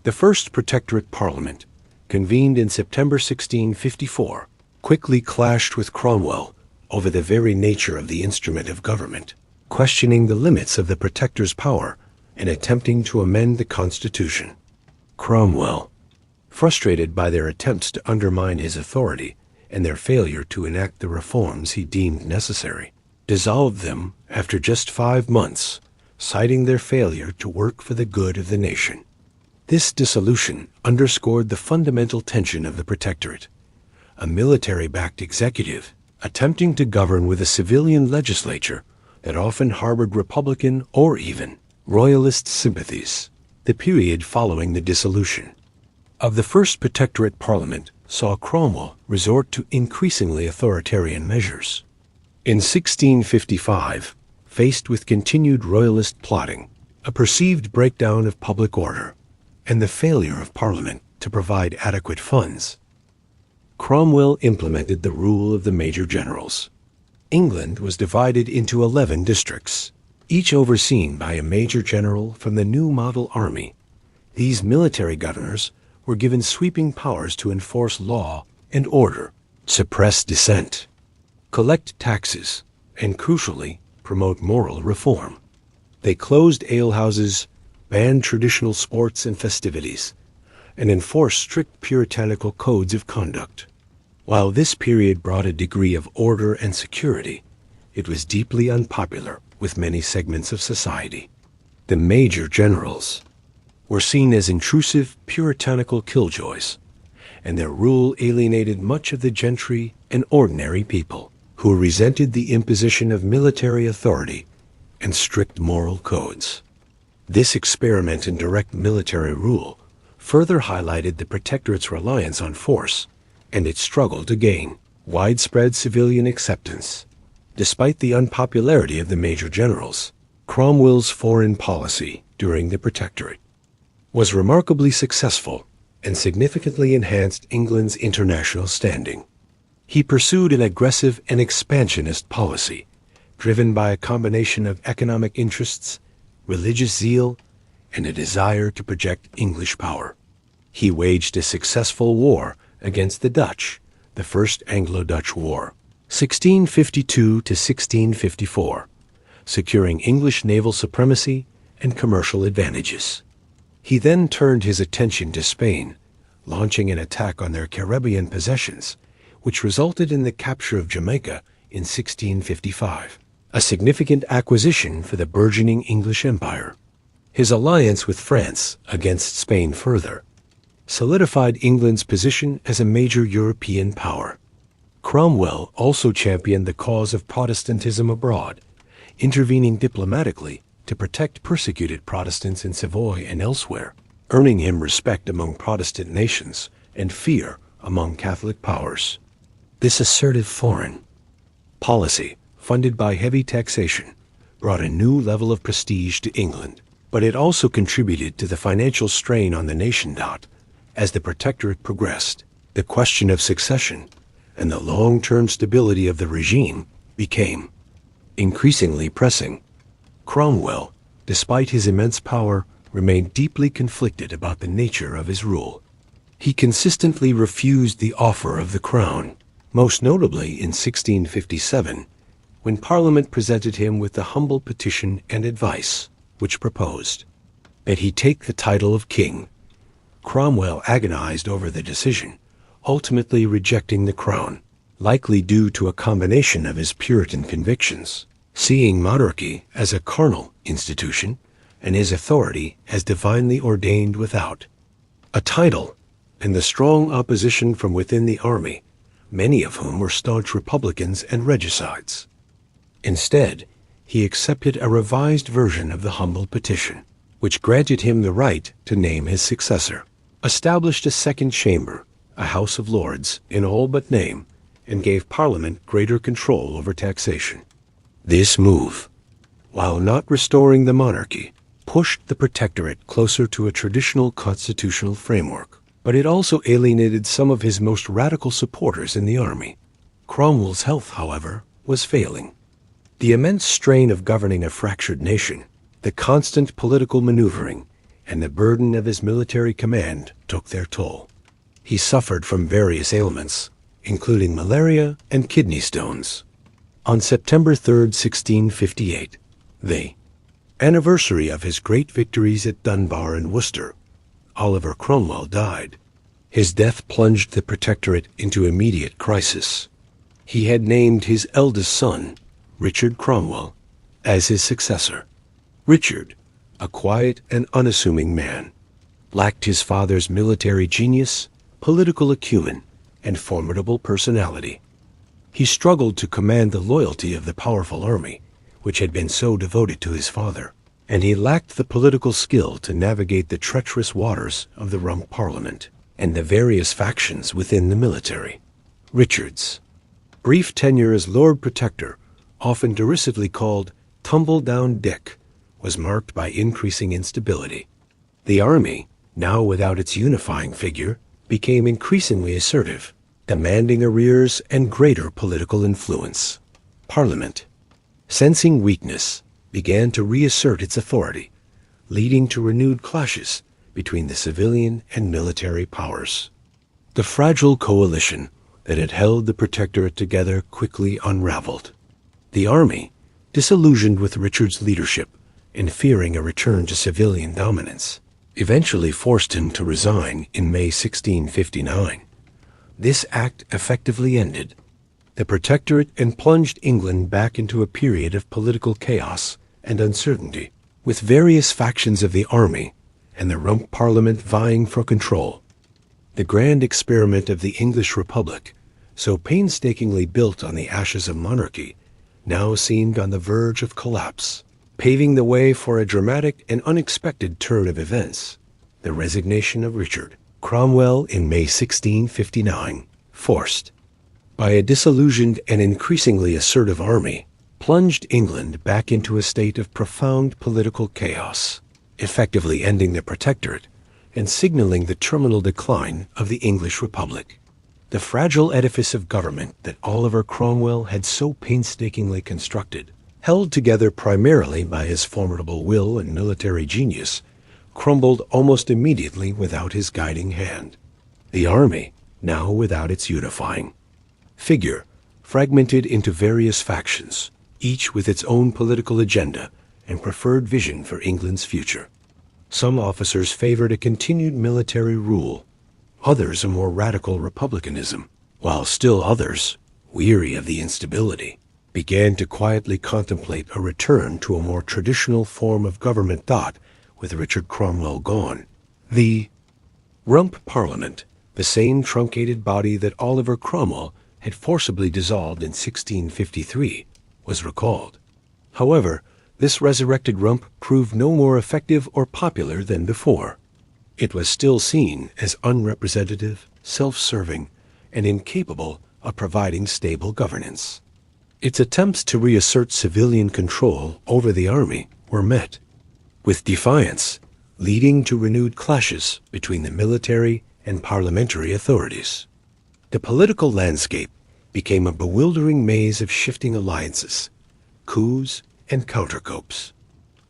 The first Protectorate Parliament, convened in September 1654, quickly clashed with Cromwell over the very nature of the instrument of government, questioning the limits of the Protector's power and attempting to amend the Constitution. Cromwell, frustrated by their attempts to undermine his authority and their failure to enact the reforms he deemed necessary, dissolved them after just 5 months, citing their failure to work for the good of the nation. This dissolution underscored the fundamental tension of the Protectorate, a military-backed executive attempting to govern with a civilian legislature that often harbored Republican or even Royalist sympathies. The period following the dissolution of the First Protectorate Parliament saw Cromwell resort to increasingly authoritarian measures. In 1655, faced with continued Royalist plotting, a perceived breakdown of public order, and the failure of Parliament to provide adequate funds, Cromwell implemented the rule of the major generals. England was divided into 11 districts, each overseen by a major general from the new model army. These military governors were given sweeping powers to enforce law and order, suppress dissent, collect taxes, and crucially, promote moral reform. They closed alehouses, banned traditional sports and festivities, and enforced strict puritanical codes of conduct. While this period brought a degree of order and security, it was deeply unpopular with many segments of society. The major generals were seen as intrusive, puritanical killjoys, and their rule alienated much of the gentry and ordinary people, who resented the imposition of military authority and strict moral codes. This experiment in direct military rule further highlighted the Protectorate's reliance on force and its struggle to gain widespread civilian acceptance. Despite the unpopularity of the major generals, Cromwell's foreign policy during the Protectorate was remarkably successful and significantly enhanced England's international standing. He pursued an aggressive and expansionist policy, driven by a combination of economic interests, religious zeal, and a desire to project English power. He waged a successful war against the Dutch, the First Anglo-Dutch War, 1652 to 1654, securing English naval supremacy and commercial advantages. He then turned his attention to Spain, launching an attack on their Caribbean possessions, which resulted in the capture of Jamaica in 1655, a significant acquisition for the burgeoning English Empire. His alliance with France against Spain further solidified England's position as a major European power. Cromwell also championed the cause of Protestantism abroad, intervening diplomatically to protect persecuted Protestants in Savoy and elsewhere, earning him respect among Protestant nations and fear among Catholic powers. This assertive foreign policy, funded by heavy taxation, brought a new level of prestige to England, but it also contributed to the financial strain on the nation. As the Protectorate progressed, the question of succession and the long-term stability of the regime became increasingly pressing. Cromwell, despite his immense power, remained deeply conflicted about the nature of his rule. He consistently refused the offer of the crown, most notably in 1657, when Parliament presented him with the humble petition and advice, which proposed that he take the title of king. Cromwell agonized over the decision, ultimately rejecting the crown, likely due to a combination of his Puritan convictions, seeing monarchy as a carnal institution and his authority as divinely ordained without a title, and the strong opposition from within the army, many of whom were staunch Republicans and regicides. Instead, he accepted a revised version of the humble petition, which granted him the right to name his successor, established a second chamber, a House of Lords in all but name, and gave Parliament greater control over taxation. This move, while not restoring the monarchy, pushed the Protectorate closer to a traditional constitutional framework, but it also alienated some of his most radical supporters in the army. Cromwell's health, however, was failing. The immense strain of governing a fractured nation, the constant political maneuvering, and the burden of his military command took their toll. He suffered from various ailments, including malaria and kidney stones. On September 3, 1658, the anniversary of his great victories at Dunbar and Worcester, Oliver Cromwell died. His death plunged the Protectorate into immediate crisis. He had named his eldest son, Richard Cromwell, as his successor. Richard, a quiet and unassuming man, lacked his father's military genius, political acumen, and formidable personality. He struggled to command the loyalty of the powerful army, which had been so devoted to his father, and he lacked the political skill to navigate the treacherous waters of the Rump Parliament and the various factions within the military. Richard's brief tenure as Lord Protector, often derisively called Tumble-Down Dick, was marked by increasing instability. The army, now without its unifying figure, became increasingly assertive, demanding arrears and greater political influence. Parliament, sensing weakness, began to reassert its authority, leading to renewed clashes between the civilian and military powers. The fragile coalition that had held the Protectorate together quickly unraveled. The army, disillusioned with Richard's leadership and fearing a return to civilian dominance, eventually forced him to resign in May 1659. This act effectively ended the Protectorate and plunged England back into a period of political chaos and uncertainty, with various factions of the army and the Rump Parliament vying for control. The grand experiment of the English Republic, so painstakingly built on the ashes of monarchy, now seemed on the verge of collapse, paving the way for a dramatic and unexpected turn of events: the resignation of Richard Cromwell in May 1659, forced by a disillusioned and increasingly assertive army, plunged England back into a state of profound political chaos, effectively ending the Protectorate and signaling the terminal decline of the English Republic. The fragile edifice of government that Oliver Cromwell had so painstakingly constructed, held together primarily by his formidable will and military genius, crumbled almost immediately without his guiding hand. The army, now without its unifying figure, fragmented into various factions, each with its own political agenda and preferred vision for England's future. Some officers favored a continued military rule, others a more radical republicanism, while still others, weary of the instability, began to quietly contemplate a return to a more traditional form of government thought with Richard Cromwell gone. The Rump Parliament, the same truncated body that Oliver Cromwell had forcibly dissolved in 1653, was recalled. However, this resurrected rump proved no more effective or popular than before. It was still seen as unrepresentative, self-serving, and incapable of providing stable governance. Its attempts to reassert civilian control over the army were met with defiance, leading to renewed clashes between the military and parliamentary authorities. The political landscape became a bewildering maze of shifting alliances, coups, and counter-coups.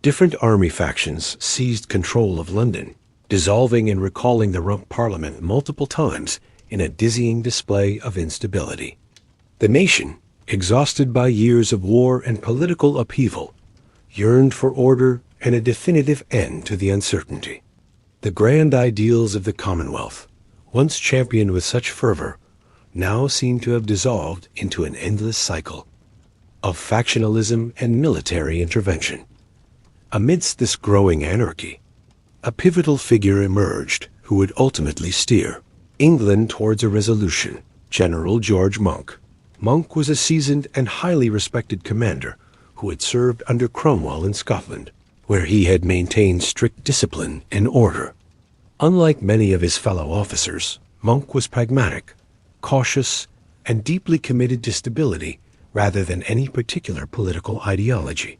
Different army factions seized control of London, dissolving and recalling the Rump Parliament multiple times in a dizzying display of instability. The nation, exhausted by years of war and political upheaval, yearned for order and a definitive end to the uncertainty. The grand ideals of the Commonwealth, once championed with such fervor, now seemed to have dissolved into an endless cycle of factionalism and military intervention. Amidst this growing anarchy, a pivotal figure emerged who would ultimately steer England towards a resolution: General George Monk. Monk was a seasoned and highly respected commander who had served under Cromwell in Scotland, where he had maintained strict discipline and order. Unlike many of his fellow officers, Monk was pragmatic, cautious, and deeply committed to stability rather than any particular political ideology.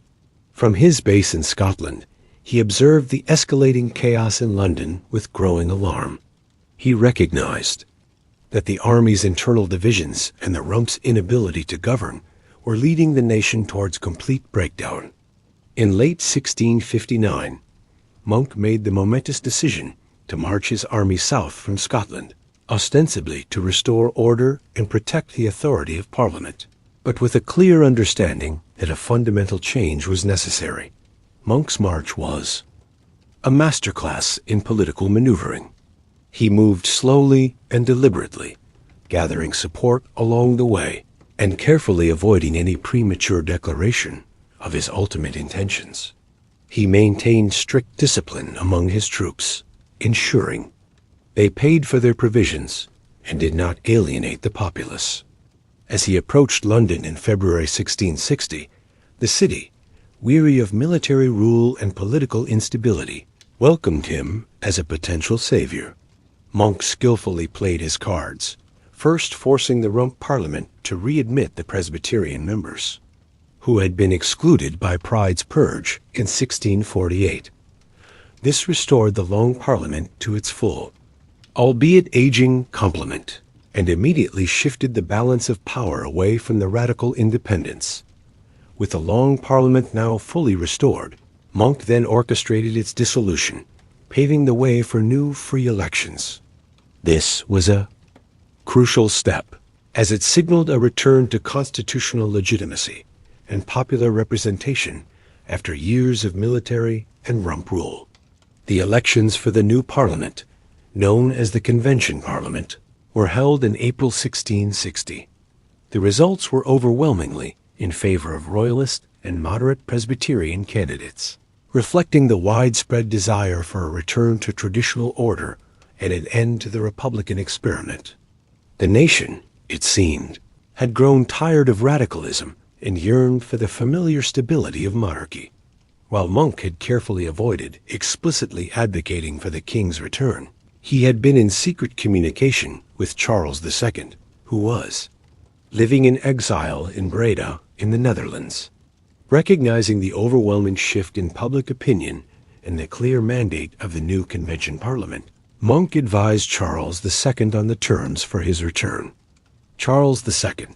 From his base in Scotland, he observed the escalating chaos in London with growing alarm. He recognized that the army's internal divisions and the Rump's inability to govern were leading the nation towards complete breakdown. In late 1659, Monk made the momentous decision to march his army south from Scotland, ostensibly to restore order and protect the authority of Parliament, but with a clear understanding that a fundamental change was necessary. Monk's march was a masterclass in political maneuvering. He moved slowly and deliberately, gathering support along the way and carefully avoiding any premature declaration of his ultimate intentions. He maintained strict discipline among his troops, ensuring they paid for their provisions and did not alienate the populace. As he approached London in February 1660, the city, weary of military rule and political instability, welcomed him as a potential savior. Monk skillfully played his cards, first forcing the Rump Parliament to readmit the Presbyterian members, who had been excluded by Pride's Purge in 1648. This restored the Long Parliament to its full, albeit aging, complement, and immediately shifted the balance of power away from the radical independents. With the Long Parliament now fully restored, Monk then orchestrated its dissolution, paving the way for new free elections. This was a crucial step, as it signaled a return to constitutional legitimacy and popular representation after years of military and Rump rule. The elections for the new Parliament, known as the Convention Parliament, were held in April 1660. The results were overwhelmingly in favor of Royalist and moderate Presbyterian candidates, reflecting the widespread desire for a return to traditional order and an end to the Republican experiment. The nation, it seemed, had grown tired of radicalism and yearned for the familiar stability of monarchy. While Monk had carefully avoided explicitly advocating for the king's return, he had been in secret communication with Charles II, who was living in exile in Breda in the Netherlands. Recognizing the overwhelming shift in public opinion and the clear mandate of the new Convention Parliament, Monk advised Charles II on the terms for his return. Charles II,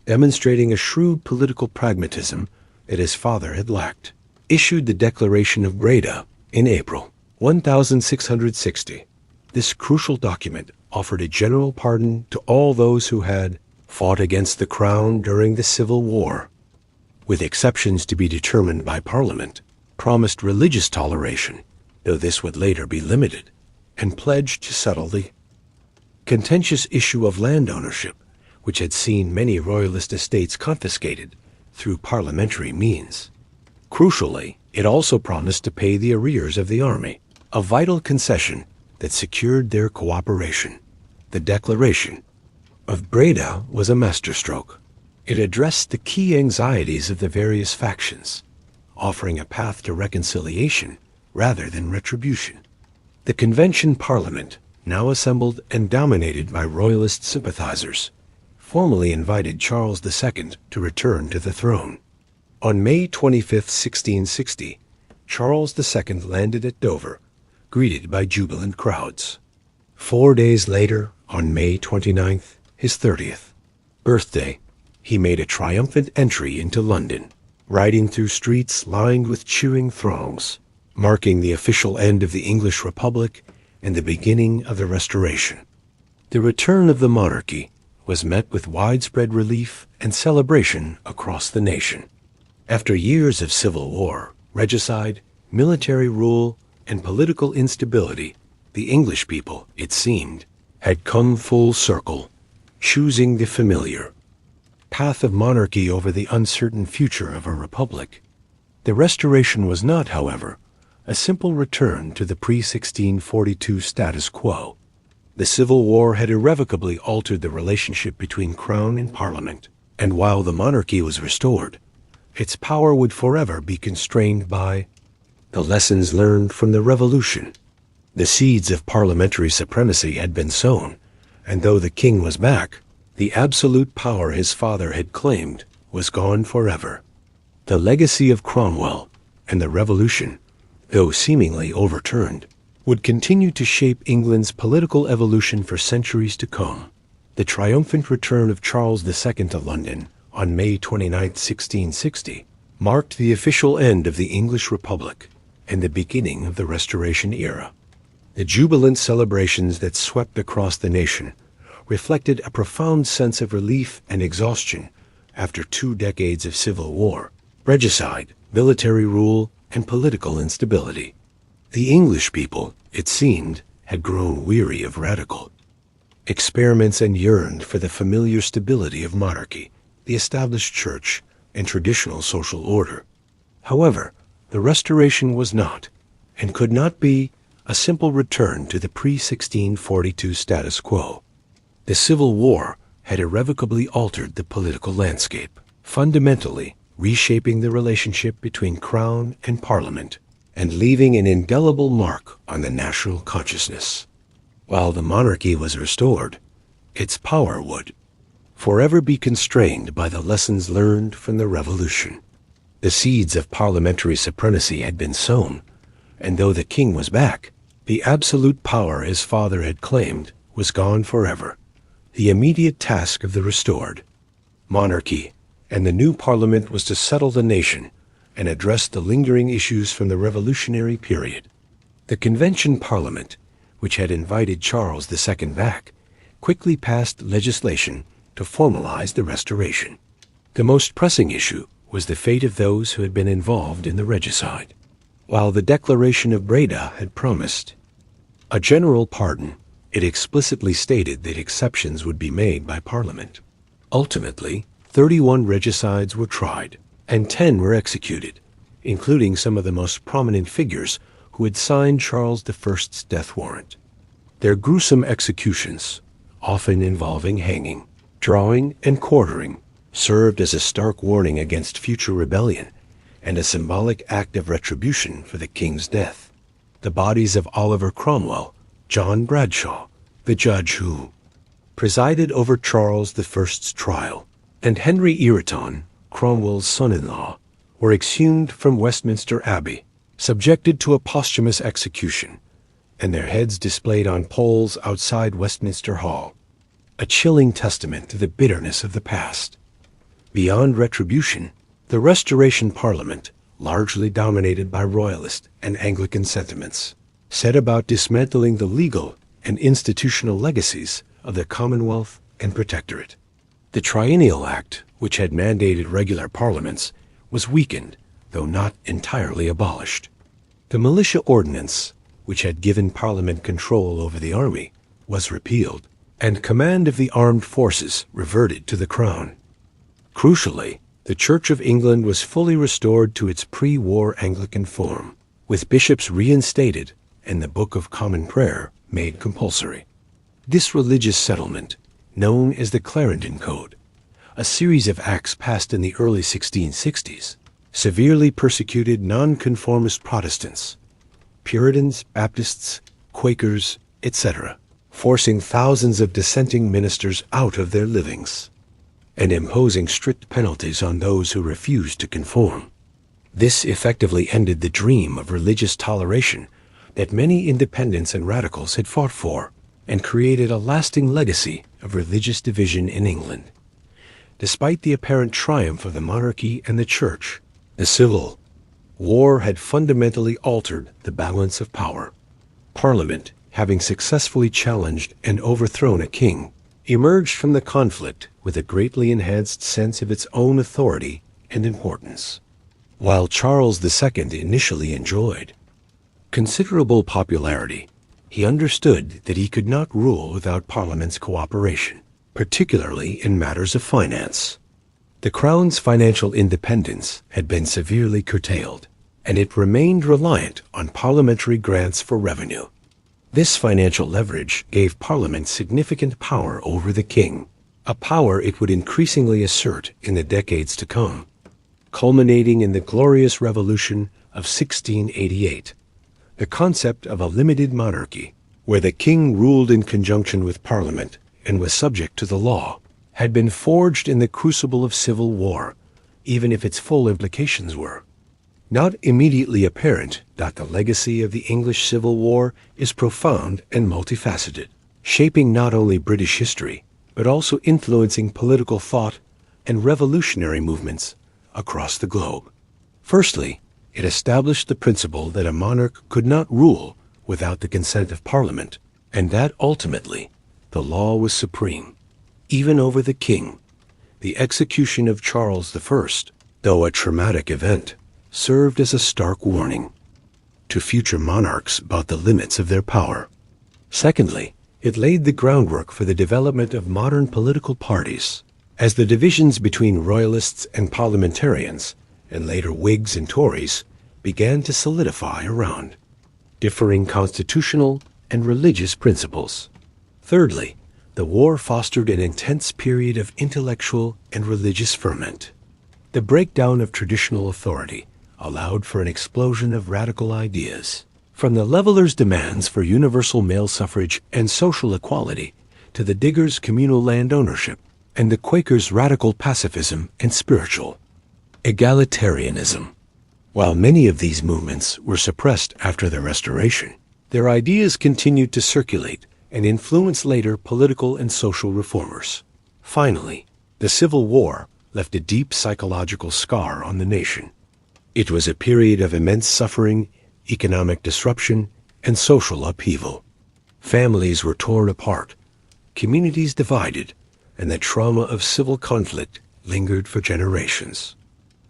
demonstrating a shrewd political pragmatism that his father had lacked, issued the Declaration of Breda in April 1660. This crucial document offered a general pardon to all those who had fought against the crown during the Civil War, with exceptions to be determined by Parliament, promised religious toleration, though this would later be limited, and pledged to settle the contentious issue of land ownership, which had seen many royalist estates confiscated through parliamentary means. Crucially, it also promised to pay the arrears of the army, a vital concession that secured their cooperation. The Declaration of Breda was a masterstroke. It addressed the key anxieties of the various factions, offering a path to reconciliation rather than retribution. The Convention Parliament, now assembled and dominated by royalist sympathizers, formally invited Charles II to return to the throne. On May 25, 1660, Charles II landed at Dover, greeted by jubilant crowds. 4 days later, on May 29th, his 30th birthday, he made a triumphant entry into London, riding through streets lined with cheering throngs, marking the official end of the English Republic and the beginning of the Restoration. The return of the monarchy was met with widespread relief and celebration across the nation. After years of civil war, regicide, military rule, and political instability, the English people, it seemed, had come full circle, choosing the familiar path of monarchy over the uncertain future of a republic. The Restoration was not, however, a simple return to the pre-1642 status quo. The Civil War had irrevocably altered the relationship between Crown and Parliament, and while the monarchy was restored, its power would forever be constrained by the lessons learned from the Revolution. The seeds of parliamentary supremacy had been sown, and though the king was back, the absolute power his father had claimed was gone forever. The legacy of Cromwell and the Revolution, though seemingly overturned, would continue to shape England's political evolution for centuries to come. The triumphant return of Charles II to London on May 29, 1660, marked the official end of the English Republic and the beginning of the Restoration era. The jubilant celebrations that swept across the nation reflected a profound sense of relief and exhaustion after 2 decades of civil war, regicide, military rule, and political instability. The English people, it seemed, had grown weary of radical experiments and yearned for the familiar stability of monarchy, the established church, and traditional social order. However, the Restoration was not, and could not be, a simple return to the pre-1642 status quo. The Civil War had irrevocably altered the political landscape, fundamentally reshaping the relationship between Crown and Parliament, and leaving an indelible mark on the national consciousness. While the monarchy was restored, its power would forever be constrained by the lessons learned from the Revolution. The seeds of parliamentary supremacy had been sown, and though the king was back, the absolute power his father had claimed was gone forever. The immediate task of the restored monarchy and the new parliament was to settle the nation and address the lingering issues from the revolutionary period. The Convention Parliament, which had invited Charles II back, quickly passed legislation to formalize the Restoration. The most pressing issue was the fate of those who had been involved in the regicide. While the Declaration of Breda had promised a general pardon, it explicitly stated that exceptions would be made by Parliament. Ultimately, 31 regicides were tried, and 10 were executed, including some of the most prominent figures who had signed Charles I's death warrant. Their gruesome executions, often involving hanging, drawing, and quartering, served as a stark warning against future rebellion and a symbolic act of retribution for the king's death. The bodies of Oliver Cromwell, John Bradshaw, the judge who presided over Charles I's trial, and Henry Ireton, Cromwell's son-in-law, were exhumed from Westminster Abbey, subjected to a posthumous execution, and their heads displayed on poles outside Westminster Hall, a chilling testament to the bitterness of the past. Beyond retribution, the Restoration Parliament, largely dominated by Royalist and Anglican sentiments, set about dismantling the legal and institutional legacies of the Commonwealth and Protectorate. The Triennial Act, which had mandated regular parliaments, was weakened, though not entirely abolished. The militia ordinance, which had given Parliament control over the army, was repealed, and command of the armed forces reverted to the Crown. Crucially, the Church of England was fully restored to its pre-war Anglican form, with bishops reinstated and the Book of Common Prayer made compulsory. This religious settlement, known as the Clarendon Code, a series of acts passed in the early 1660s, severely persecuted nonconformist Protestants, Puritans, Baptists, Quakers, etc., forcing thousands of dissenting ministers out of their livings, and imposing strict penalties on those who refused to conform. This effectively ended the dream of religious toleration that many independents and radicals had fought for, and created a lasting legacy of religious division in England. Despite the apparent triumph of the monarchy and the church, the Civil War had fundamentally altered the balance of power. Parliament, having successfully challenged and overthrown a king, emerged from the conflict with a greatly enhanced sense of its own authority and importance. While Charles II initially enjoyed considerable popularity, he understood that he could not rule without Parliament's cooperation, particularly in matters of finance. The Crown's financial independence had been severely curtailed, and it remained reliant on parliamentary grants for revenue. This financial leverage gave Parliament significant power over the king, a power it would increasingly assert in the decades to come, culminating in the Glorious Revolution of 1688. The concept of a limited monarchy, where the king ruled in conjunction with Parliament and was subject to the law, had been forged in the crucible of civil war, even if its full implications were not immediately apparent. The legacy of the English Civil War is profound and multifaceted, shaping not only British history, but also influencing political thought and revolutionary movements across the globe. Firstly, it established the principle that a monarch could not rule without the consent of Parliament, and that ultimately the law was supreme, even over the king. The execution of Charles I, though a traumatic event, served as a stark warning to future monarchs about the limits of their power. Secondly, it laid the groundwork for the development of modern political parties, as the divisions between royalists and parliamentarians, and later Whigs and Tories, began to solidify around differing constitutional and religious principles. Thirdly, the war fostered an intense period of intellectual and religious ferment. The breakdown of traditional authority allowed for an explosion of radical ideas, from the levelers' demands for universal male suffrage and social equality to the diggers' communal land ownership and the Quakers' radical pacifism and spiritual egalitarianism. While many of these movements were suppressed after the Restoration, their ideas continued to circulate and influence later political and social reformers. Finally, the Civil War left a deep psychological scar on the nation. It was a period of immense suffering, economic disruption, and social upheaval. Families were torn apart, communities divided, and the trauma of civil conflict lingered for generations.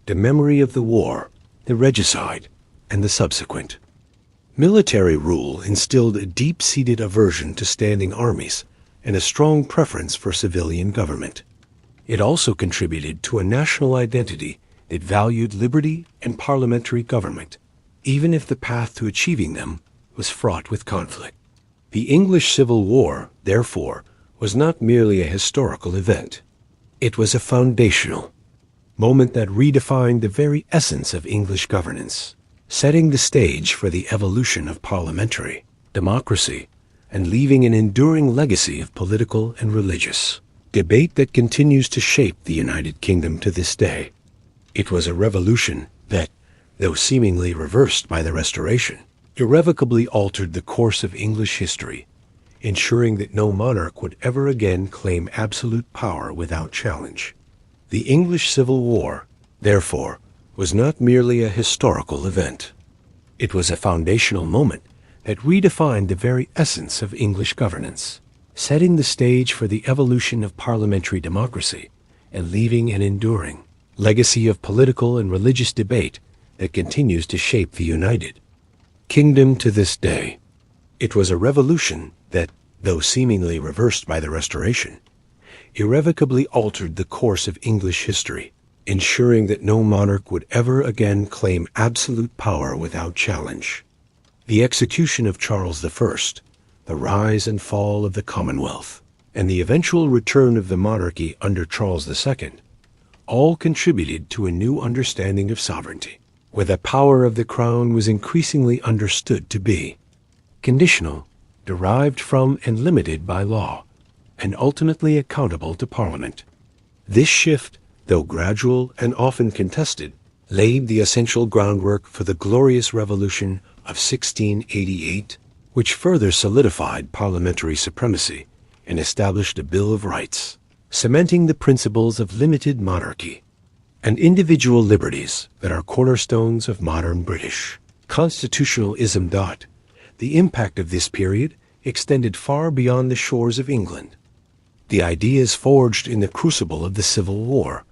The memory of the war, the regicide, and the subsequent military rule instilled a deep-seated aversion to standing armies and a strong preference for civilian government. It also contributed to a national identity that valued liberty and parliamentary government, even if the path to achieving them was fraught with conflict. The English Civil War, therefore, was not merely a historical event. It was a foundational moment that redefined the very essence of English governance, setting the stage for the evolution of parliamentary democracy and leaving an enduring legacy of political and religious debate that continues to shape the United Kingdom to this day. It was a revolution that, though seemingly reversed by the Restoration, irrevocably altered the course of English history, ensuring that no monarch would ever again claim absolute power without challenge. The English Civil War, therefore, was not merely a historical event. It was a foundational moment that redefined the very essence of English governance, setting the stage for the evolution of parliamentary democracy and leaving an enduring legacy of political and religious debate that continues to shape the United Kingdom to this day. It was a revolution that, though seemingly reversed by the Restoration, irrevocably altered the course of English history, ensuring that no monarch would ever again claim absolute power without challenge. The execution of Charles I, the rise and fall of the Commonwealth, and the eventual return of the monarchy under Charles II all contributed to a new understanding of sovereignty, where the power of the crown was increasingly understood to be conditional, derived from and limited by law, and ultimately accountable to Parliament. This shift, though gradual and often contested, laid the essential groundwork for the Glorious Revolution of 1688, which further solidified parliamentary supremacy and established a Bill of Rights, cementing the principles of limited monarchy and individual liberties that are cornerstones of modern British constitutionalism. The impact of this period extended far beyond the shores of England. The ideas forged in the crucible of the Civil War,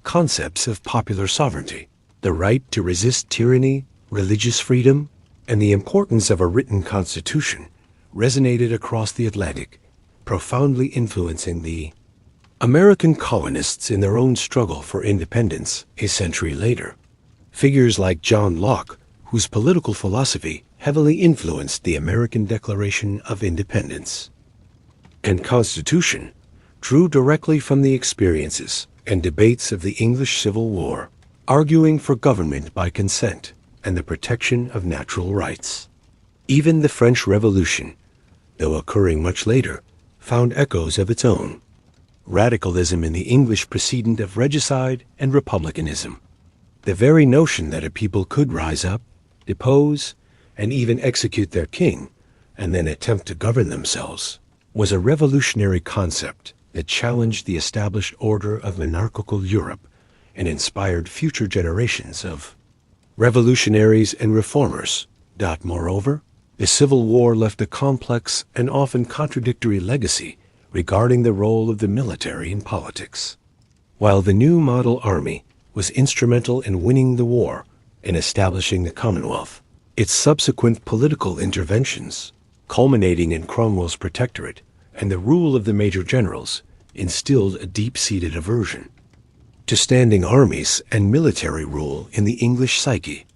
concepts of popular sovereignty, the right to resist tyranny, religious freedom, and the importance of a written constitution, resonated across the Atlantic, profoundly influencing the American colonists in their own struggle for independence a century later. Figures like John Locke, whose political philosophy heavily influenced the American Declaration of Independence and Constitution, drew directly from the experiences and debates of the English Civil War, arguing for government by consent and the protection of natural rights. Even the French Revolution, though occurring much later, found echoes of its own. Radicalism in the English precedent of regicide and republicanism. The very notion that a people could rise up, depose, and even execute their king, and then attempt to govern themselves, was a revolutionary concept that challenged the established order of monarchical Europe and inspired future generations of revolutionaries and reformers. Moreover, the Civil War left a complex and often contradictory legacy regarding the role of the military in politics. While the new model army was instrumental in winning the war and establishing the Commonwealth, its subsequent political interventions, culminating in Cromwell's protectorate and the rule of the major generals, instilled a deep-seated aversion to standing armies and military rule in the English psyche.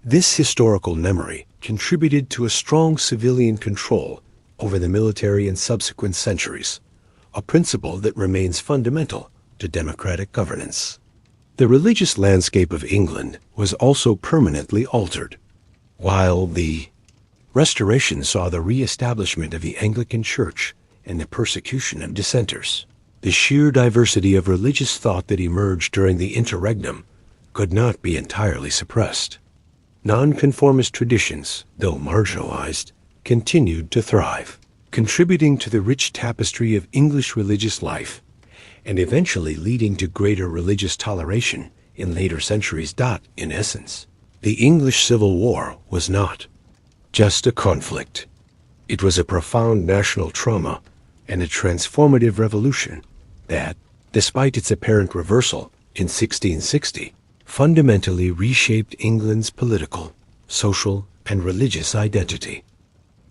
This historical memory contributed to a strong civilian control over the military in subsequent centuries, a principle that remains fundamental to democratic governance. The religious landscape of England was also permanently altered. While the Restoration saw the re-establishment of the Anglican Church and the persecution of dissenters, the sheer diversity of religious thought that emerged during the interregnum could not be entirely suppressed. Nonconformist traditions, though marginalized, continued to thrive, contributing to the rich tapestry of English religious life and eventually leading to greater religious toleration in later centuries. In essence, the English Civil War was not just a conflict. It was a profound national trauma and a transformative revolution that, despite its apparent reversal in 1660, fundamentally reshaped England's political, social, and religious identity.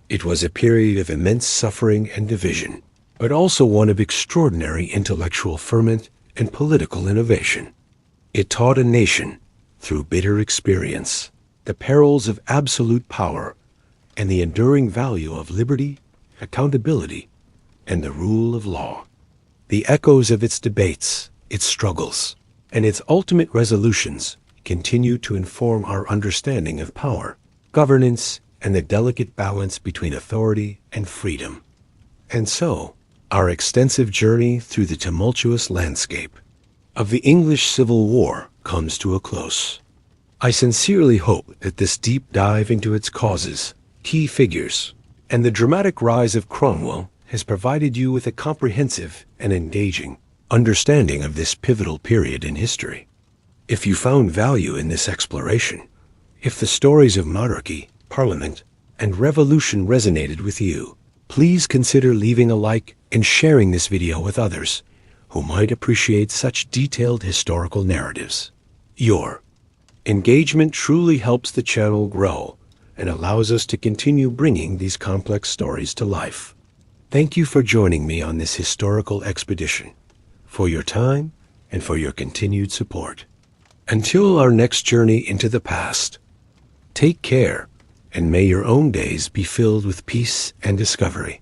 It was a period of immense suffering and division, but also one of extraordinary intellectual ferment and political innovation. It taught a nation, through bitter experience, the perils of absolute power and the enduring value of liberty, accountability, and the rule of law. The echoes of its debates, its struggles, and its ultimate resolutions continue to inform our understanding of power, governance, and the delicate balance between authority and freedom. And so, our extensive journey through the tumultuous landscape of the English Civil War comes to a close. I sincerely hope that this deep dive into its causes, key figures, and the dramatic rise of Cromwell has provided you with a comprehensive and engaging understanding of this pivotal period in history. If you found value in this exploration, if the stories of monarchy, parliament, and revolution resonated with you, please consider leaving a like and sharing this video with others who might appreciate such detailed historical narratives. Your engagement truly helps the channel grow and allows us to continue bringing these complex stories to life. Thank you for joining me on this historical expedition, for your time, and for your continued support. Until our next journey into the past, take care, and may your own days be filled with peace and discovery.